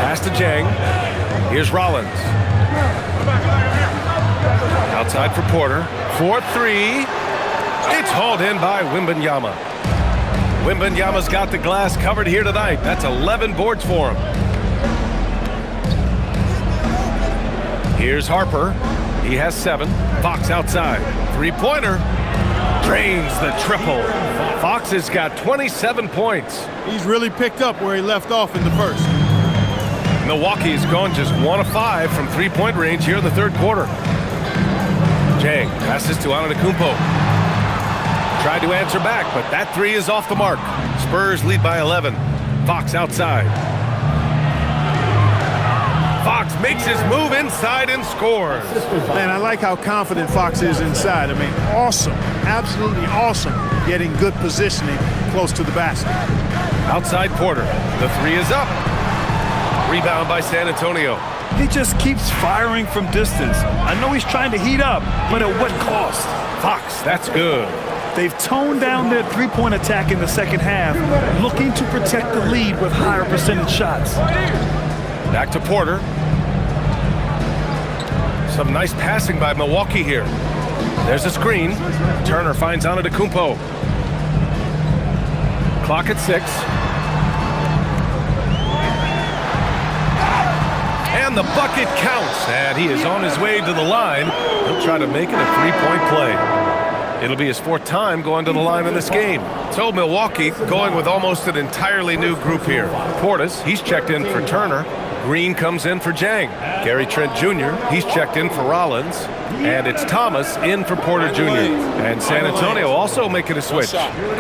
Pass to Jang. Here's Rollins. Outside for Porter. 4-3. It's hauled in by Wembanyama. Wembanyama's got the glass covered here tonight. That's 11 boards for him. Here's Harper. He has 7. Fox outside. 3-pointer. Drains the triple. Fox has got 27 points. He's really picked up where he left off in the first. Milwaukee's gone just 1 of 5 from 3-point range here in the third quarter. Jang passes to Antetokounmpo. Tried to answer back, but that 3 is off the mark. Spurs lead by 11. Fox outside. Fox makes his move inside and scores. Man, I like how confident Fox is inside. I mean, awesome. Absolutely awesome. Getting good positioning close to the basket. Outside Porter. The 3 is up. Rebound by San Antonio. He just keeps firing from distance. I know he's trying to heat up, but at what cost? Fox, that's good. They've toned down their three-point attack in the second half, looking to protect the lead with higher percentage shots. Back to Porter. Some nice passing by Milwaukee here. There's a screen. Turner finds Antetokounmpo. Clock at 6. And the bucket counts. And he is on his way to the line. He'll try to make it a 3-point play. It'll be his 4th time going to the line in this game. So Milwaukee going with almost an entirely new group here. Portis, he's checked in for Turner. Green comes in for Jang. Gary Trent Jr., he's checked in for Rollins. And it's Thomas in for Porter Jr. And San Antonio also making a switch.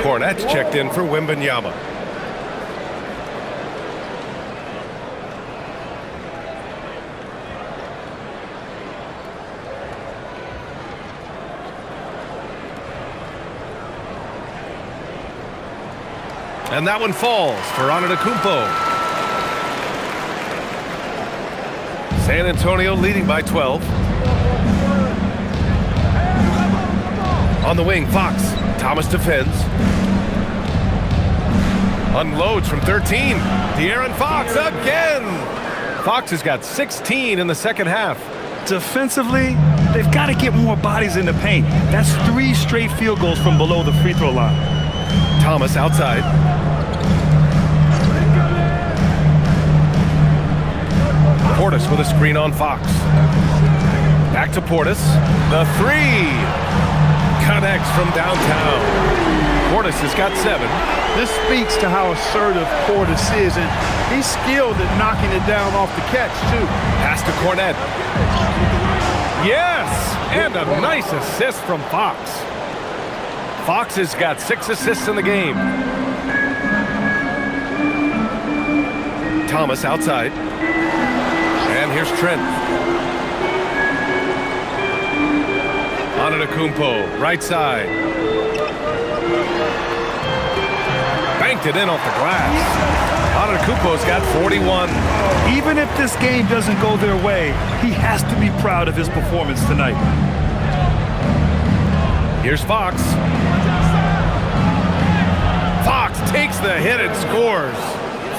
Hornets checked in for Wembanyama. And that one falls for Antetokounmpo. San Antonio leading by 12. On the wing, Fox. Thomas defends. Unloads from 13. De'Aaron Fox again. Fox has got 16 in the second half. Defensively, they've got to get more bodies in the paint. That's 3 straight field goals from below the free throw line. Thomas outside. Portis with a screen on Fox. Back to Portis. The 3. Connects from downtown. Portis has got 7. This speaks to how assertive Portis is, and he's skilled at knocking it down off the catch, too. Pass to Cornette. Yes! And a nice assist from Fox. Fox has got 6 assists in the game. Thomas outside. And here's Trent. Antetokounmpo, right side. Banked it in off the glass. Antetokounmpo's got 41. Even if this game doesn't go their way, he has to be proud of his performance tonight. Here's Fox. Fox takes the hit and scores.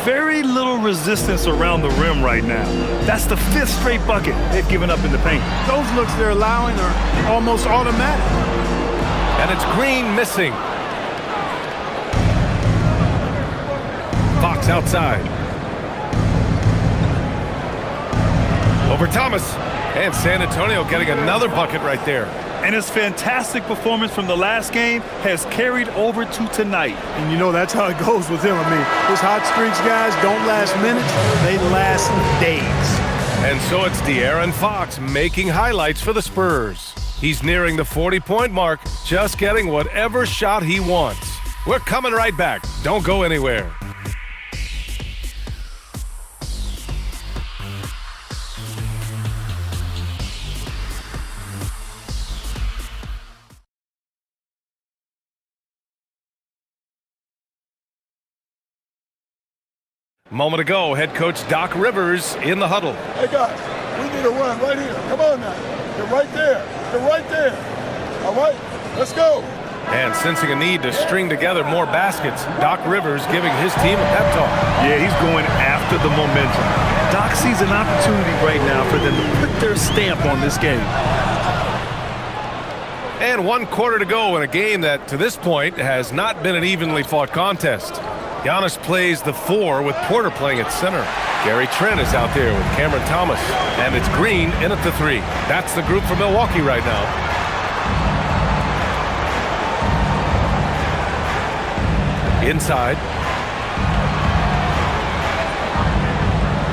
Very little resistance around the rim right now. That's the 5th straight bucket they've given up in the paint. Those looks they're allowing are almost automatic. And it's Green missing. Fox outside. Over Thomas. And San Antonio getting another bucket right there. And his fantastic performance from the last game has carried over to tonight. And you know that's how it goes with him. I mean, his hot streaks, guys, don't last minutes. They last days. And so it's De'Aaron Fox making highlights for the Spurs. He's nearing the 40-point mark, just getting whatever shot he wants. We're coming right back. Don't go anywhere. Moment ago, head coach Doc Rivers in the huddle. Hey guys, we need a run right here. Come on now. You're right there. You're right there. All right, let's go. And sensing a need to string together more baskets, Doc Rivers giving his team a pep talk. Yeah, he's going after the momentum. Doc sees an opportunity right now for them to put their stamp on this game. And 1 quarter to go in a game that, to this point, has not been an evenly fought contest. Giannis plays the 4 with Porter playing at center. Gary Trent is out there with Cameron Thomas. And it's Green in at the 3. That's the group for Milwaukee right now. Inside.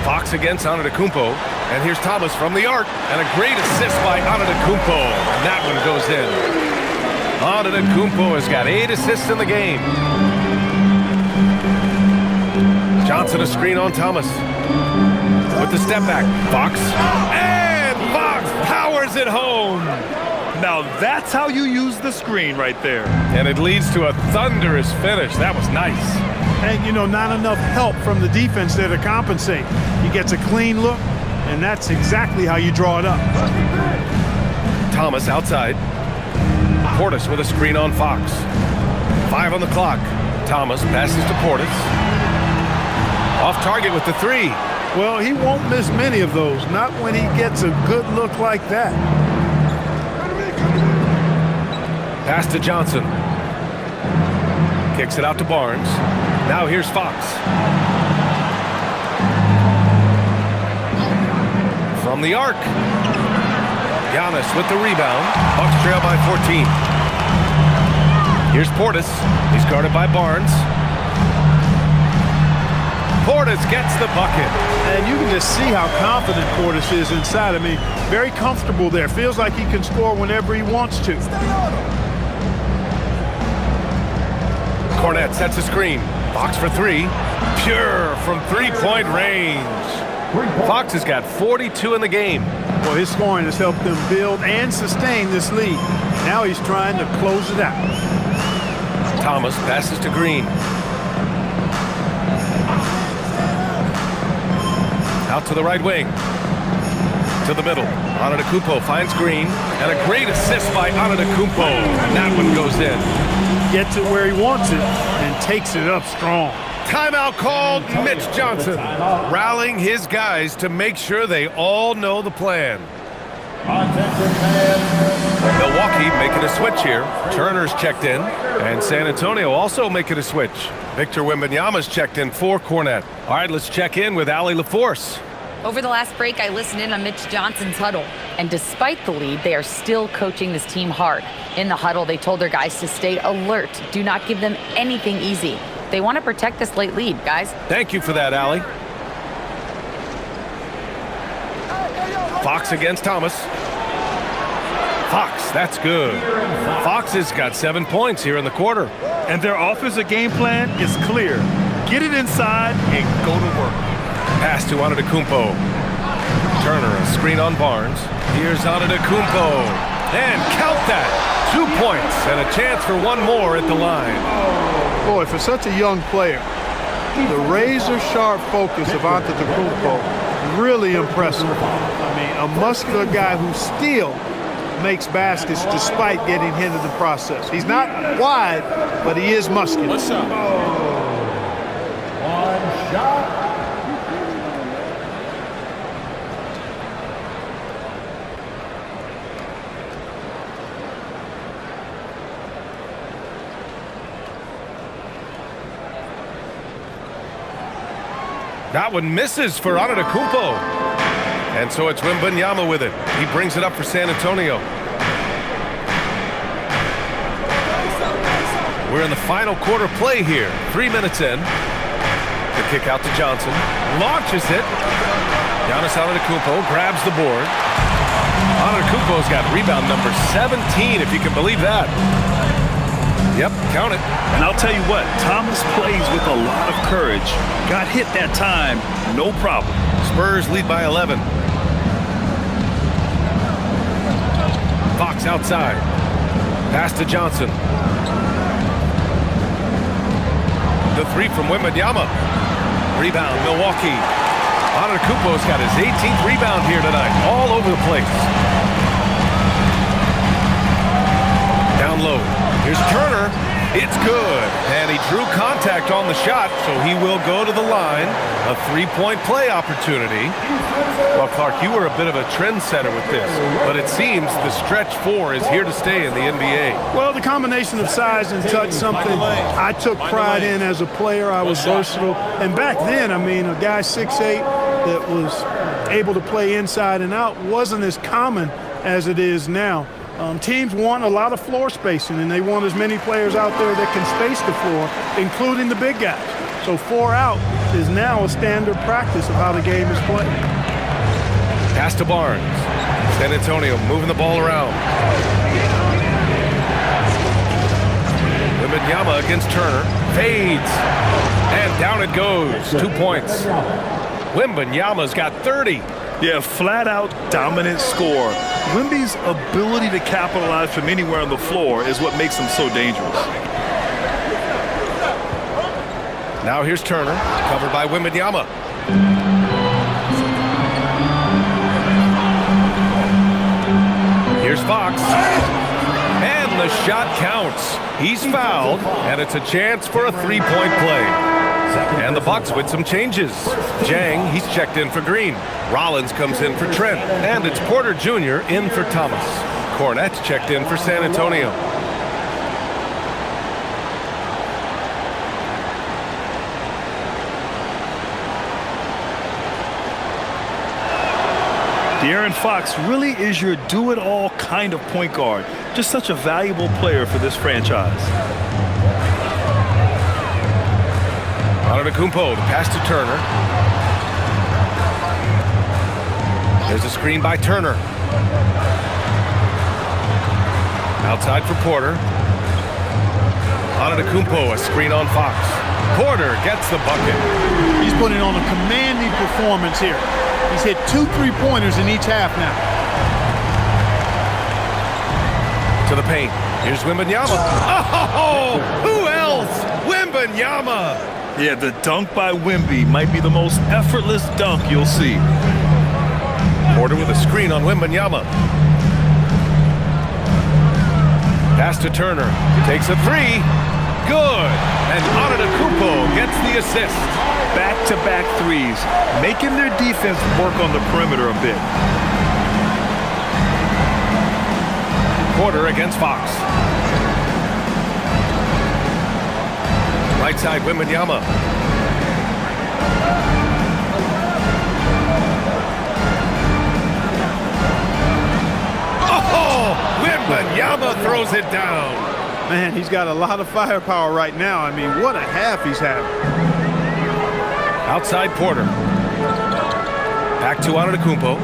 Fox against Antetokounmpo. And here's Thomas from the arc. And a great assist by Antetokounmpo. And that one goes in. Antetokounmpo has got 8 assists in the game. Johnson a screen on Thomas. With the step back. Fox. And Fox powers it home. Now that's how you use the screen right there. And it leads to a thunderous finish. That was nice. And, you know, not enough help from the defense there to compensate. He gets a clean look, and that's exactly how you draw it up. Thomas outside. Portis with a screen on Fox. 5 on the clock. Thomas passes to Portis. Off target with the 3. Well, he won't miss many of those, not when he gets a good look like that. Pass to Johnson. Kicks it out to Barnes. Now here's Fox. From the arc. Giannis with the rebound. Bucks trail by 14. Here's Portis. He's guarded by Barnes. Portis gets the bucket. And you can just see how confident Portis is inside. I mean, very comfortable there. Feels like he can score whenever he wants to. Cornet sets a screen. Fox for three. Pure from three-point range. Fox has got 42 in the game. Well, his scoring has helped them build and sustain this lead. Now he's trying to close it out. Thomas passes to Green. Out to the right wing. To the middle. Antetokounmpo finds Green. And a great assist by Antetokounmpo. And that one goes in. Gets it where he wants it and takes it up strong. Timeout called. Mitch Johnson rallying his guys to make sure they all know the plan. Milwaukee making a switch here. Turner's checked in. And San Antonio also making a switch. Victor Wembanyama's checked in for Cornet. All right, let's check in with Allie LaForce. Over the last break, I listened in on Mitch Johnson's huddle. And despite the lead, they are still coaching this team hard. In the huddle, they told their guys to stay alert. Do not give them anything easy. They want to protect this late lead, guys. Thank you for that, Allie. Fox against Thomas. Fox, that's good. Fox has got 7 points here in the quarter. And their offensive game plan is clear. Get it inside and go to work. Pass to Antetokounmpo. Turner, a screen on Barnes. Here's Antetokounmpo. And count that. 2 points and a chance for one more at the line. Boy, for such a young player, the razor-sharp focus of Antetokounmpo, really impressive. I mean, a muscular guy who still makes baskets despite getting hit in the process. He's not wide, but he is muscular. One shot. One shot. That one misses for Antetokounmpo. And so it's Wembanyama with it. He brings it up for San Antonio. We're in the final quarter play here. 3 minutes in. The kick out to Johnson. Launches it. Giannis Antetokounmpo grabs the board. Antetokounmpo's got rebound number 17, if you can believe that. Yep, count it. And I'll tell you what, Thomas plays with a lot of courage. Got hit that time, no problem. Spurs lead by 11. Fox outside. Pass to Johnson. The three from Wembanyama. Rebound, Milwaukee. Antetokounmpo's got his 18th rebound here tonight. All over the place. Down low. Here's Turner. It's good. And he drew contact on the shot, so he will go to the line. A three-point play opportunity. Well, Clark, you were a bit of a trendsetter with this, but it seems the stretch four is here to stay in the NBA. Well, the combination of size and touch, something I took pride in as a player. I was versatile. And back then, I mean, a guy 6'8" that was able to play inside and out wasn't as common as it is now. Teams want a lot of floor spacing, and they want as many players out there that can space the floor, including the big guys. So 4 out is now a standard practice of how the game is played. Pass to Barnes. San Antonio moving the ball around. Wembanyama against Turner. Fades. And down it goes. 2 points. Wembanyama's got 30. Yeah, flat-out dominant score. Wemby's ability to capitalize from anywhere on the floor is what makes him so dangerous. Now here's Turner, covered by Wembanyama. Here's Fox. And the shot counts. He's fouled, and it's a chance for a three-point play. And the Bucks with some changes. Jang, he's checked in for Green. Rollins comes in for Trent. And it's Porter Jr. in for Thomas. Cornet's checked in for San Antonio. De'Aaron Fox really is your do-it-all kind of point guard. Just such a valuable player for this franchise. Antetokounmpo, the pass to Turner. There's a screen by Turner. Outside for Porter. Antetokounmpo, a screen on Fox. Porter gets the bucket. He's putting on a commanding performance here. He's hit 2 3-pointers in each half now. To the paint. Here's Wembanyama. Oh, who else? Wembanyama. Yeah, the dunk by Wemby might be the most effortless dunk you'll see. Porter with a screen on Wembanyama. Pass to Turner. Takes a 3. Good. And Antetokounmpo gets the assist. Back-to-back threes, making their defense work on the perimeter a bit. Porter against Fox. Right side, Wembanyama. Oh, Wembanyama throws it down. Man, he's got a lot of firepower right now. I mean, what a half he's having. Outside Porter. Back to Antetokounmpo.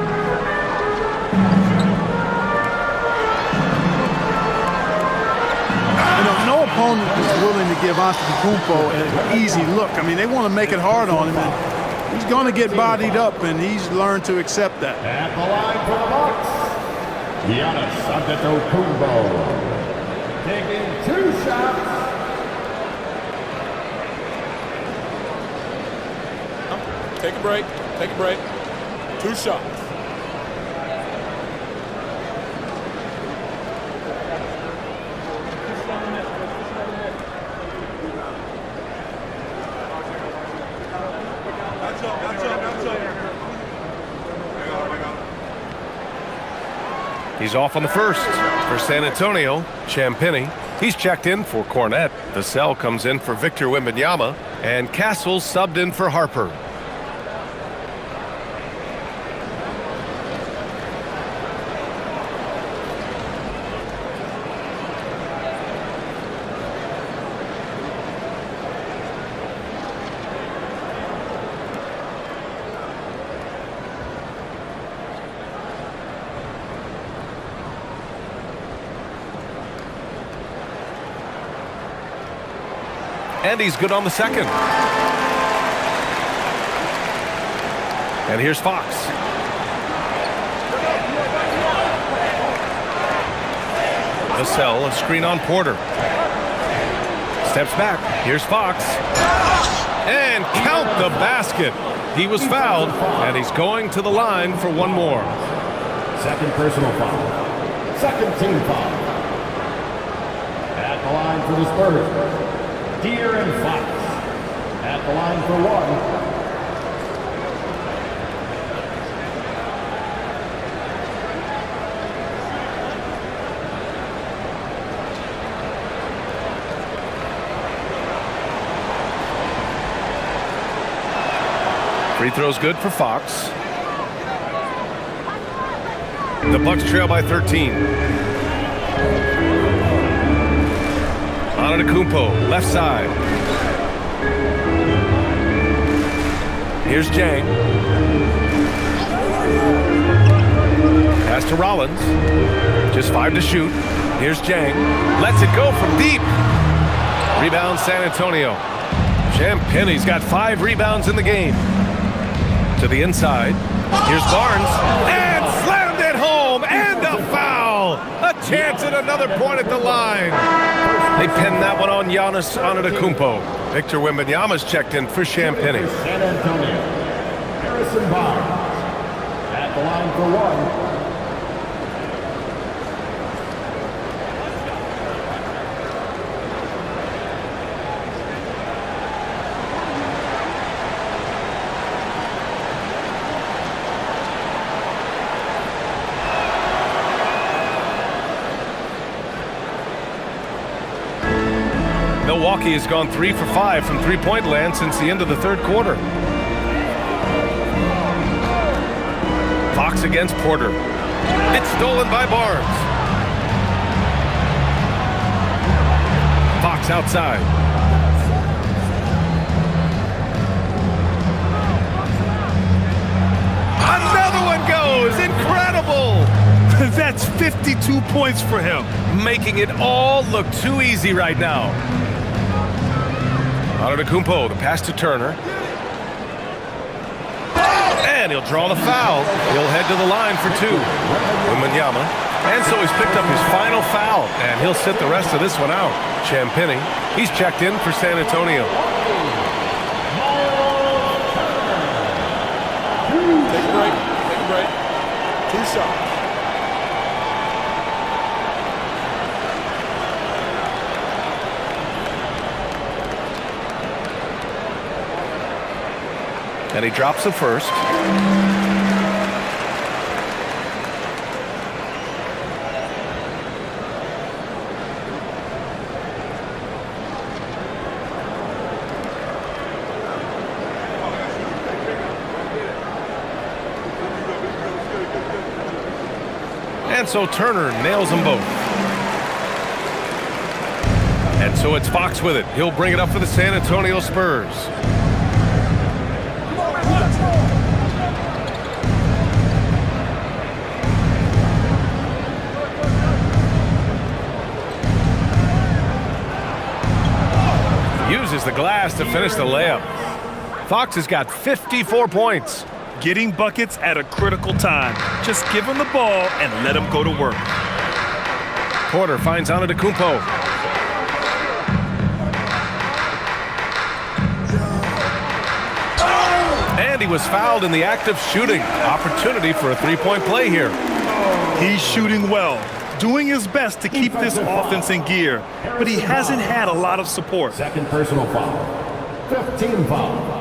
No opponent is willing to give Antetokounmpo an easy look. I mean, they want to make it hard on him, and he's going to get bodied up, and he's learned to accept that. At the line for the Bucks, Giannis Antetokounmpo taking 2 shots. Take a break. Take a break. 2 shots. He's off on the first. For San Antonio, Champagnie. He's checked in for Cornette. The cell comes in for Victor Wembanyama. And Castle subbed in for Harper. And he's good on the second. And here's Fox. The cell, a screen on Porter. Steps back. Here's Fox. And count the basket. He was fouled, and he's going to the line for one more. Second personal foul. Second team foul. At the line for the Spurs, De'Aaron Fox. At the line for 1. Free throw's good for Fox. The Bucks trail by 13. Antetokounmpo, left side. Here's Jang. Pass to Rollins. Just 5 to shoot. Here's Jang. Lets it go from deep. Rebound San Antonio. Champagnie's got 5 rebounds in the game. To the inside. Here's Barnes. And slammed it home. And a foul. A chance at another point at the line. They pinned that one on Giannis Antetokounmpo. Victor Wembanyama's checked in for Champagnie. San Antonio, Harrison Barnes. At the line for 1. Milwaukee has gone 3 for 5 from three-point land since the end of the third quarter. Fox against Porter. It's stolen by Barnes. Fox outside. That's 52 points for him. Making it all look too easy right now. Antetokounmpo, the pass to Turner. And he'll draw the foul. He'll head to the line for two. Wembanyama. And so he's picked up his final foul, and he'll sit the rest of this one out. Champagnie, he's checked in for San Antonio. Take a break. Take a break. 2 shots. And he drops the first. And so Turner nails them both. And so it's Fox with it. He'll bring it up for the San Antonio Spurs. Uses the glass to finish the layup. Fox has got 54 points. Getting buckets at a critical time. Just give him the ball and let him go to work. Porter finds Antetokounmpo. And he was fouled in the act of shooting. Opportunity for a three-point play here. He's shooting well, doing his best to keep this offense in gear, but he hasn't had a lot of support. Second personal foul. 15 foul.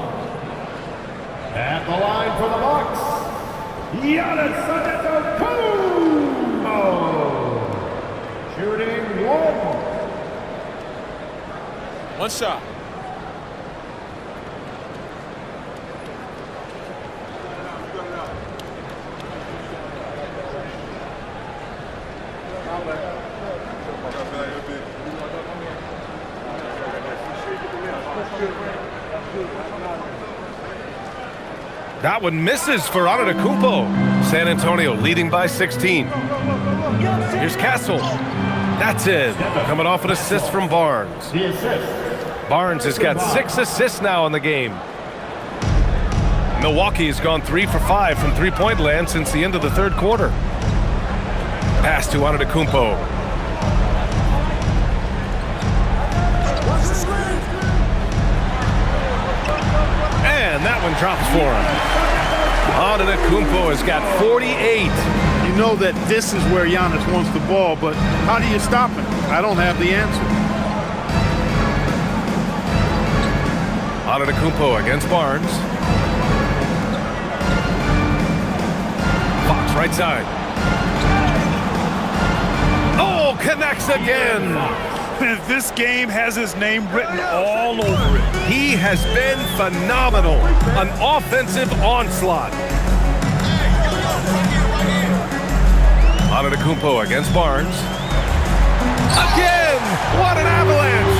At the line for the Bucks, Giannis Antetokounmpo. Shooting 1 shot. That one misses for Antetokounmpo. San Antonio leading by 16. Here's Castle. That's it. Coming off an assist from Barnes. The assist. Barnes has got 6 assists now in the game. Milwaukee has gone 3 for 5 from three-point land since the end of the third quarter. Pass to Antetokounmpo. And that one drops for him. Antetokounmpo has got 48. You know that this is where Giannis wants the ball, but how do you stop him? I don't have the answer. Antetokounmpo against Barnes. Fox right side. Oh, connects again. This game has his name written all over it. He has been phenomenal. An offensive onslaught. Antetokounmpo against Barnes. Again! What an avalanche!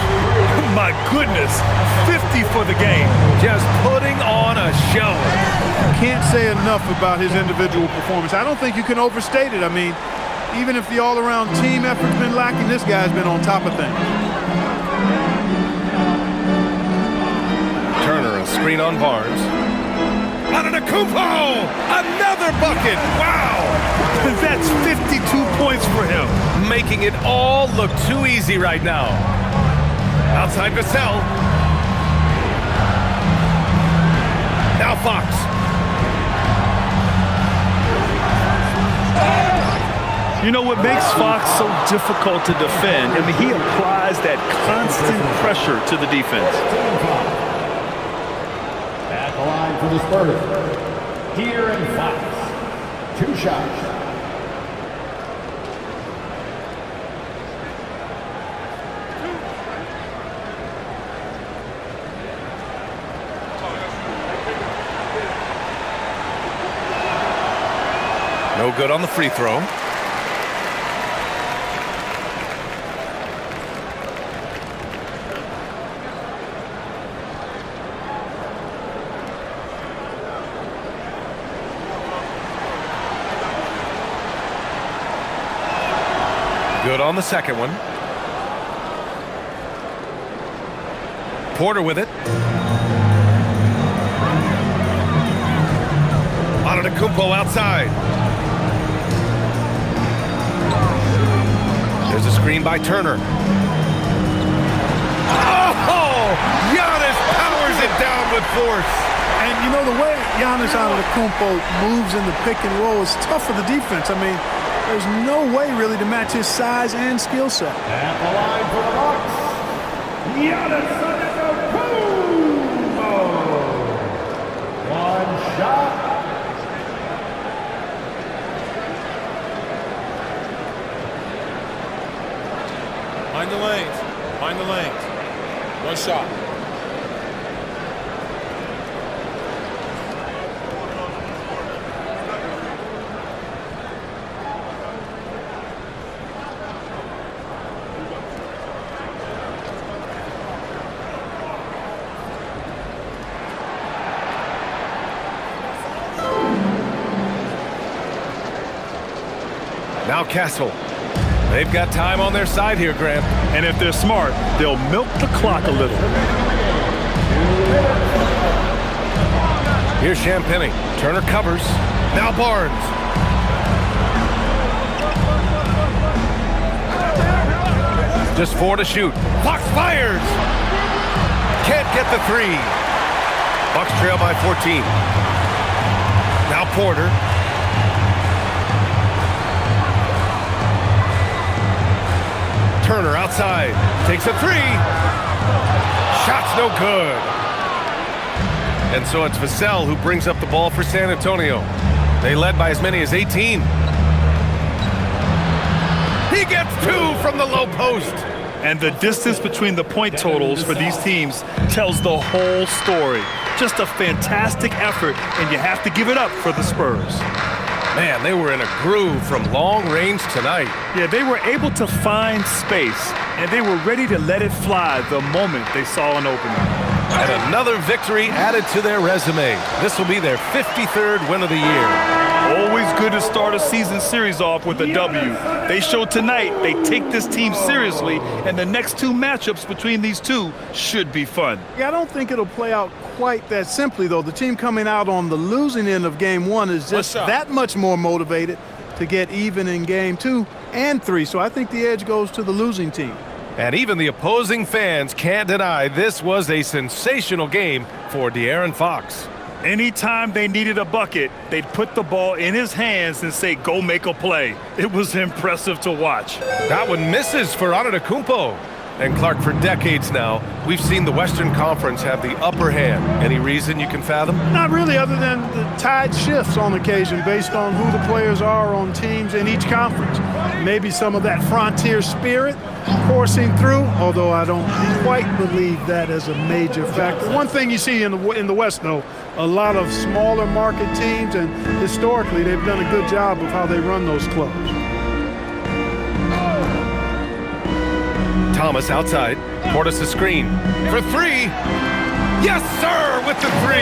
My goodness, 50 for the game. Just putting on a show. Can't say enough about his individual performance. I don't think you can overstate it. I mean, even if the all-around team effort's been lacking, this guy's been on top of things. Turner, a screen on Barnes. Antetokounmpo! Another bucket! Wow! That's 52 points for him. Making it all look too easy right now. Outside Vassell. Now Fox. You know what makes Fox so difficult to defend? I mean, he applies that constant pressure to the defense. At the line for the Spurs. Here in Fox. 2 shots. No good on the free throw. Good on the second one. Porter with it. Antetokounmpo outside. There's a screen by Turner. Oh! Giannis powers it down with force. And you know, the way Giannis Antetokounmpo moves in the pick and roll is tough for the defense. I mean, there's no way really to match his size and skill set. At the line for the Bucks, Giannis Antetokounmpo. One shot. Mind the lanes. Mind the lanes. One shot. Now Castle. They've got time on their side here, Grant. And if they're smart, they'll milk the clock a little. Here's Champagny. Turner covers. Now Barnes. Just 4 to shoot. Fox fires. Can't get the 3. Bucks trail by 14. Now Porter. Turner outside. Takes a 3. Shot's no good. And so it's Vassell who brings up the ball for San Antonio. They led by as many as 18. He gets 2 from the low post. And the distance between the point totals for these teams tells the whole story. Just a fantastic effort, and you have to give it up for the Spurs. Man, they were in a groove from long range tonight. Yeah, they were able to find space, and they were ready to let it fly the moment they saw an opening. And another victory added to their resume. This will be their 53rd win of the year. Always good to start a season series off with a W. They showed tonight they take this team seriously, and the next 2 matchups between these two should be fun. Yeah, I don't think it'll play out quite that simply, though. The team coming out on the losing end of game 1 is just that much more motivated to get even in game 2 and 3. So I think the edge goes to the losing team. And even the opposing fans can't deny this was a sensational game for De'Aaron Fox. Anytime they needed a bucket, they'd put the ball in his hands and say, go make a play. It was impressive to watch. That one misses for Antetokounmpo. And Clark, for decades now, we've seen the Western Conference have the upper hand. Any reason you can fathom? Not really, other than the tide shifts on occasion based on who the players are on teams in each conference. Maybe some of that frontier spirit coursing through, although I don't quite believe that as a major factor. One thing you see in the West, though, a lot of smaller market teams, and historically they've done a good job of how they run those clubs. Thomas outside. Portis a screen. For 3. Yes, sir, with the 3.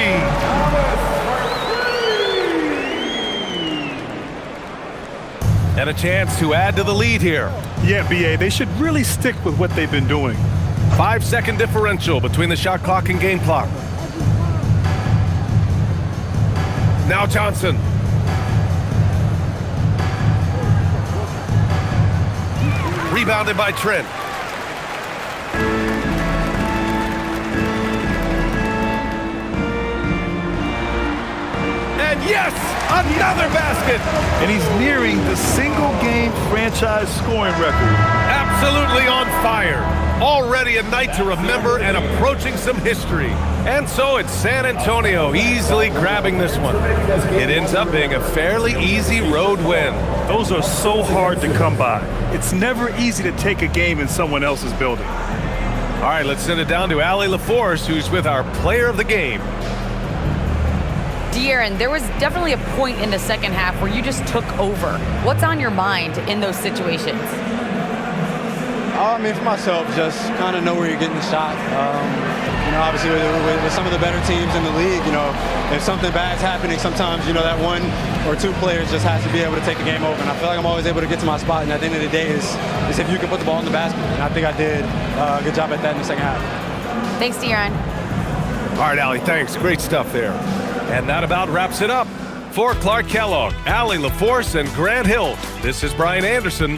And a chance to add to the lead here. Yeah, BA, they should really stick with what they've been doing. 5-second differential between the shot clock and game clock. Now Johnson. Rebounded by Trent. And yes, another basket. And he's nearing the single-game franchise scoring record. Absolutely on fire. Already a night to remember and approaching some history. And so it's San Antonio easily grabbing this one. It ends up being a fairly easy road win. Those are so hard to come by. It's never easy to take a game in someone else's building. All right, let's send it down to Allie LaForce, who's with our player of the game. De'Aaron, there was definitely a point in the second half where you just took over. What's on your mind in those situations? I mean, for myself, just kind of know where you're getting the shot. obviously with some of the better teams in the league, if something bad's happening, sometimes, that one or two players just has to be able to take the game over. And I feel like I'm always able to get to my spot. And at the end of the day is if you can put the ball in the basket. And I think I did a good job at that in the second half. Thanks, De'Aaron. All right, Allie, thanks. Great stuff there. And that about wraps it up. For Clark Kellogg, Allie LaForce, and Grant Hill, this is Brian Anderson,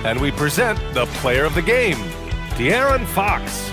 and we present the player of the game, De'Aaron Fox.